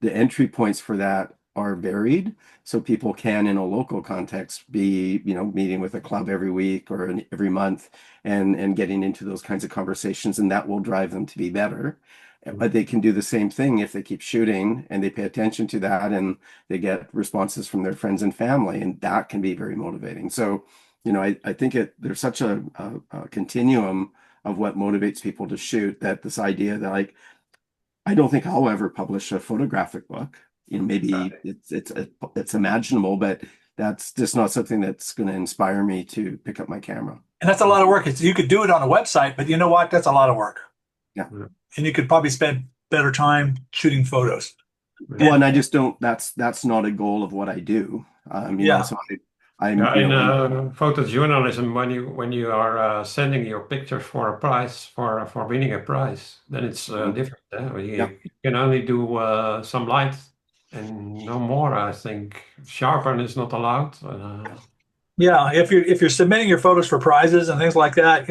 the entry points for that are varied. So people can, in a local context, be, meeting with a club every week or every month and getting into those kinds of conversations, and that will drive them to be better. But they can do the same thing if they keep shooting and they pay attention to that and they get responses from their friends and family, and that can be very motivating. So, I think there's such a continuum of what motivates people to shoot, that this idea that I don't think I'll ever publish a photographic book. Maybe it's imaginable, but that's just not something that's going to inspire me to pick up my camera. And that's a lot of work. You could do it on a website, but you know what? That's a lot of work. Yeah. And you could probably spend better time shooting photos. Well, and I just don't. That's not a goal of what I do. So I'm. Photojournalism, when you are sending your picture for a prize, for winning a prize, then it's different. You can only do some light and no more. I think sharpen is not allowed. Yeah, if you're submitting your photos for prizes and things like that,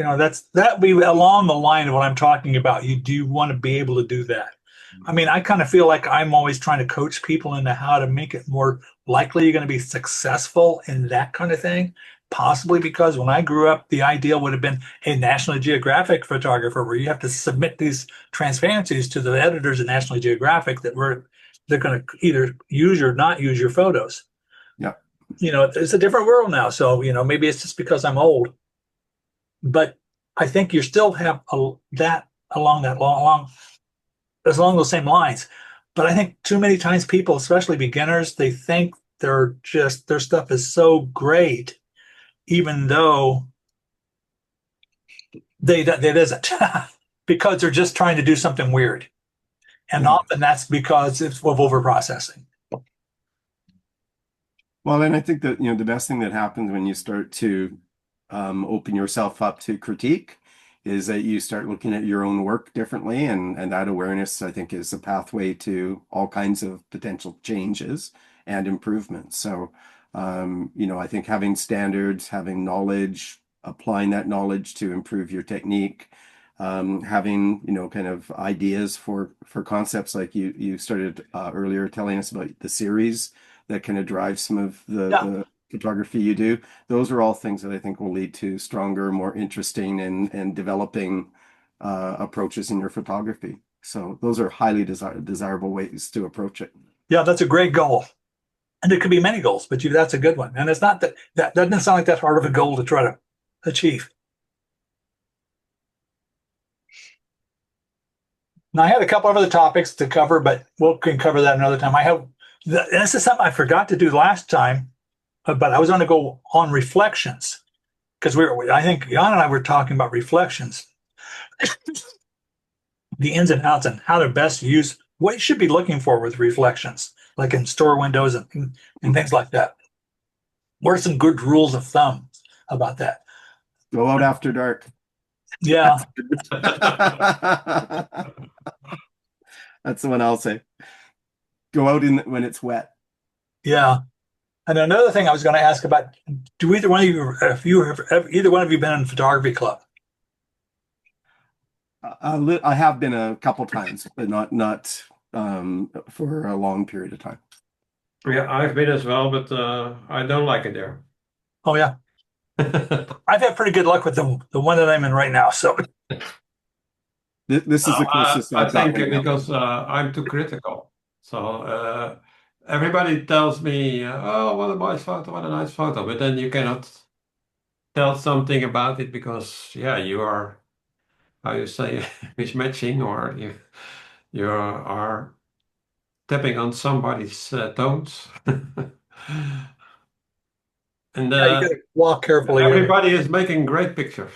that be along the line of what I'm talking about. You want to be able to do that. I mean, I kind of feel like I'm always trying to coach people into how to make it more likely you're going to be successful in that kind of thing. Possibly because when I grew up, the ideal would have been a National Geographic photographer, where you have to submit these transparencies to the editors of National Geographic they're going to either use or not use your photos. Yeah. It's a different world now. So, maybe it's just because I'm old, but I think you still have along those same lines. But I think too many times people, especially beginners, they think their stuff is so great, even though it isn't, because they're just trying to do something weird. And often that's because it's of overprocessing. Well, and I think that, the best thing that happens when you start to open yourself up to critique is that you start looking at your own work differently. And that awareness, I think, is a pathway to all kinds of potential changes and improvements. So, I think having standards, having knowledge, applying that knowledge to improve your technique, having, kind of ideas for concepts like you started earlier telling us about the series that kind of drive some of the photography you do. Those are all things that I think will lead to stronger, more interesting and developing approaches in your photography. So those are highly desirable ways to approach it. Yeah, that's a great goal. And it could be many goals, but that's a good one. And it's not that doesn't sound like that hard of a goal to try to achieve. Now, I had a couple of other topics to cover, but can cover that another time. This is something I forgot to do last time, but I was going to go on reflections because I think Jan and I were talking about reflections, the ins and outs, and how to best use what you should be looking for with reflections, like in store windows and things like that. What are some good rules of thumb about that? Go out after dark. Yeah. That's the one I'll say. Go out when it's wet. Yeah. And another thing I was going to ask about, do either one of you, if you have either one of you been in a photography club? I have been a couple times, but not for a long period of time. Yeah, I've been as well, but I don't like it there. Oh yeah. I've had pretty good luck with the one that I'm in right now. So this is the closest I I've got think right now. because I'm too critical. So everybody tells me, "Oh, what a nice photo, what a nice photo," but then you cannot tell something about it because, yeah, you are, how you say, mismatching, or you are tapping on somebody's tones. And yeah, you got to walk carefully. everybody is making great pictures.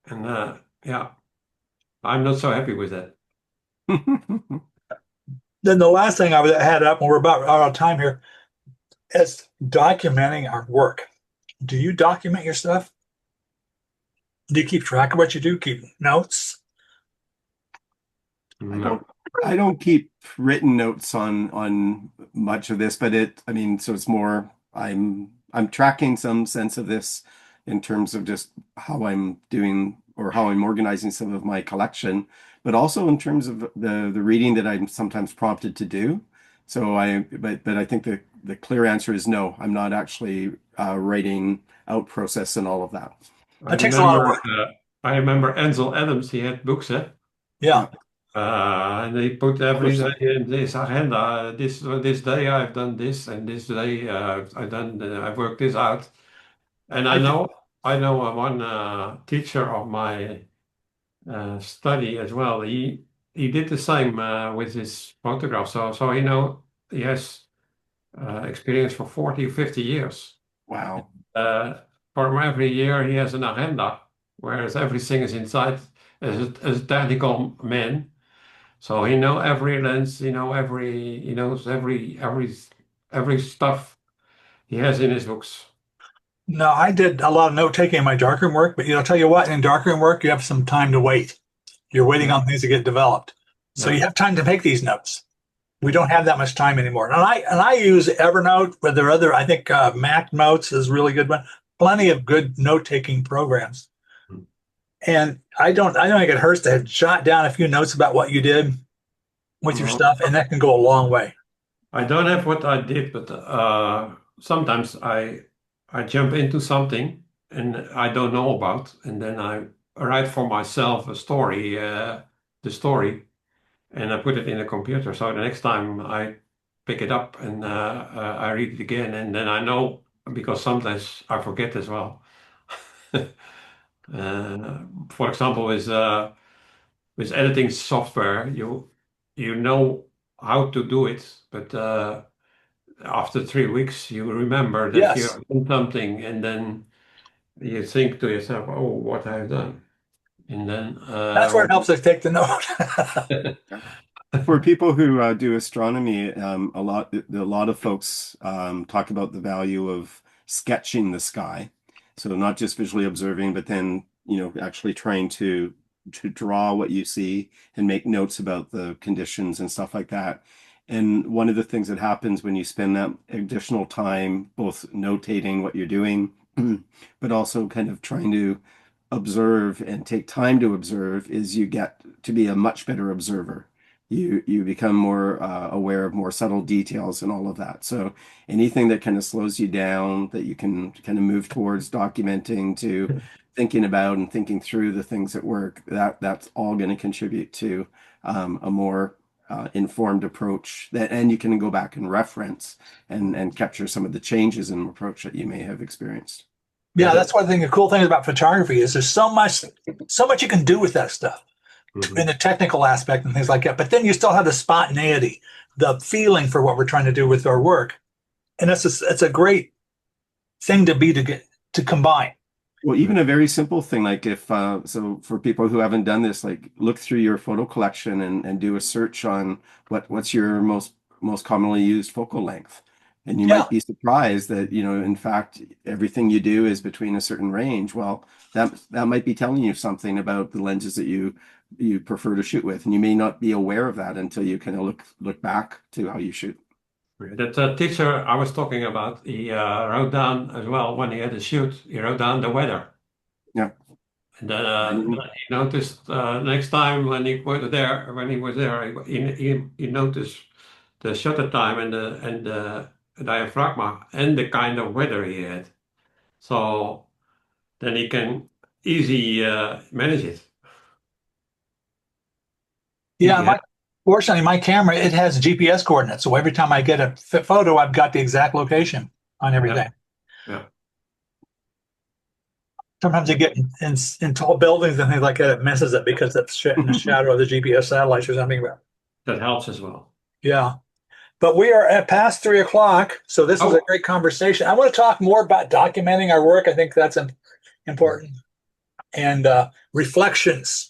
And yeah, I'm not so happy with that. Then the last thing I had up, and we're about out of time here, is documenting our work. Do you document your stuff? Do you keep track of what you do? Keep notes? No. I don't keep written notes on much of this, but so it's more I'm tracking some sense of this in terms of just how I'm doing or how I'm organizing some of my collection, but also in terms of the reading that I'm sometimes prompted to do. So but I think the clear answer is no, I'm not actually writing out process and all of that. It takes a lot of work. I remember Ansel Adams, he had books, Yeah. and they put every day in this agenda. This day I've done this, and this day I've worked this out. And I know one teacher of my study as well. He did the same with his photographs. So he has experience for 40 or 50 years. Wow. For every year he has an agenda, whereas everything is inside as a technical man. So he knows every lens, he knows every stuff he has in his books. No, I did a lot of note taking in my darkroom work, but I'll tell you what, in darkroom work, you have some time to wait. You're waiting on things to get developed. So Yeah. you have time to make these notes. We don't have that much time anymore. And I use Evernote, but there are other, I think Mac Notes is a really good one. Plenty of good note-taking programs. And I don't think it hurts to jot down a few notes about what you did with your stuff, and that can go a long way. I don't have what I did, but sometimes I jump into something and I don't know about, and then I write for myself a story, the story, and I put it in the computer. So the next time I pick it up and I read it again, and then I know because sometimes I forget as well. For example, with editing software, you know how to do it, but after 3 weeks, you remember that you Yes. have done something, and then you think to yourself, "Oh, what I've done," and then That's where it helps us take the note. For people who do astronomy, a lot of folks talk about the value of sketching the sky. So not just visually observing, but then, actually trying to draw what you see and make notes about the conditions and stuff like that. And one of the things that happens when you spend that additional time both notating what you're doing, but also kind of trying to observe and take time to observe is you get to be a much better observer. You become more aware of more subtle details and all of that. So anything that kind of slows you down, that you can kind of move towards documenting to thinking about and thinking through the things at work, that's all going to contribute to a more informed approach that, and you can go back and reference and capture some of the changes in approach that you may have experienced. Yeah, that's one thing. The cool thing about photography is there's so much you can do with that stuff in the technical aspect and things like that. But then you still have the spontaneity, the feeling for what we're trying to do with our work, and it's a great thing to combine. Well, even a very simple thing like if so for people who haven't done this, like look through your photo collection and do a search on what's your most commonly used focal length. And you might be surprised that, in fact, everything you do is between a certain range. Well, that might be telling you something about the lenses that you prefer to shoot with. And you may not be aware of that until you kind of look back to how you shoot. That teacher I was talking about, he wrote down as well when he had a shoot, he wrote down the weather. Yeah. And then he noticed next time when he was there, he noticed the shutter time and the diaphragma and the kind of weather he had. So then he can easily manage it. Yeah, fortunately, my camera, it has GPS coordinates. So every time I get a photo, I've got the exact location on everything. Yeah. Sometimes you get in tall buildings and things like that, it messes it because it's in the shadow of the GPS satellites or something. That helps as well. Yeah. But we are at past 3 o'clock. So this was a great conversation. I want to talk more about documenting our work. I think that's important. And reflections.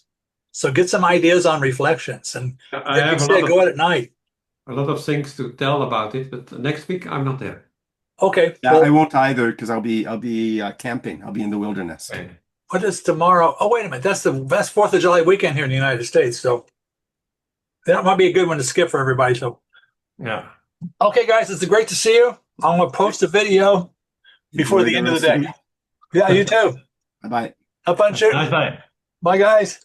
So get some ideas on reflections. And I have go out at night. A lot of things to tell about it, but next week I'm not there. Okay. Yeah, well, I won't either because I'll be camping. I'll be in the wilderness. Okay. What is tomorrow? Oh, wait a minute. That's the best 4th of July weekend here in the United States. So that might be a good one to skip for everybody. So yeah. Okay, guys, it's great to see you. I'm going to post a video before the end of the day. Yeah, you too. Bye-bye. Have fun shooting. Bye. Bye, guys.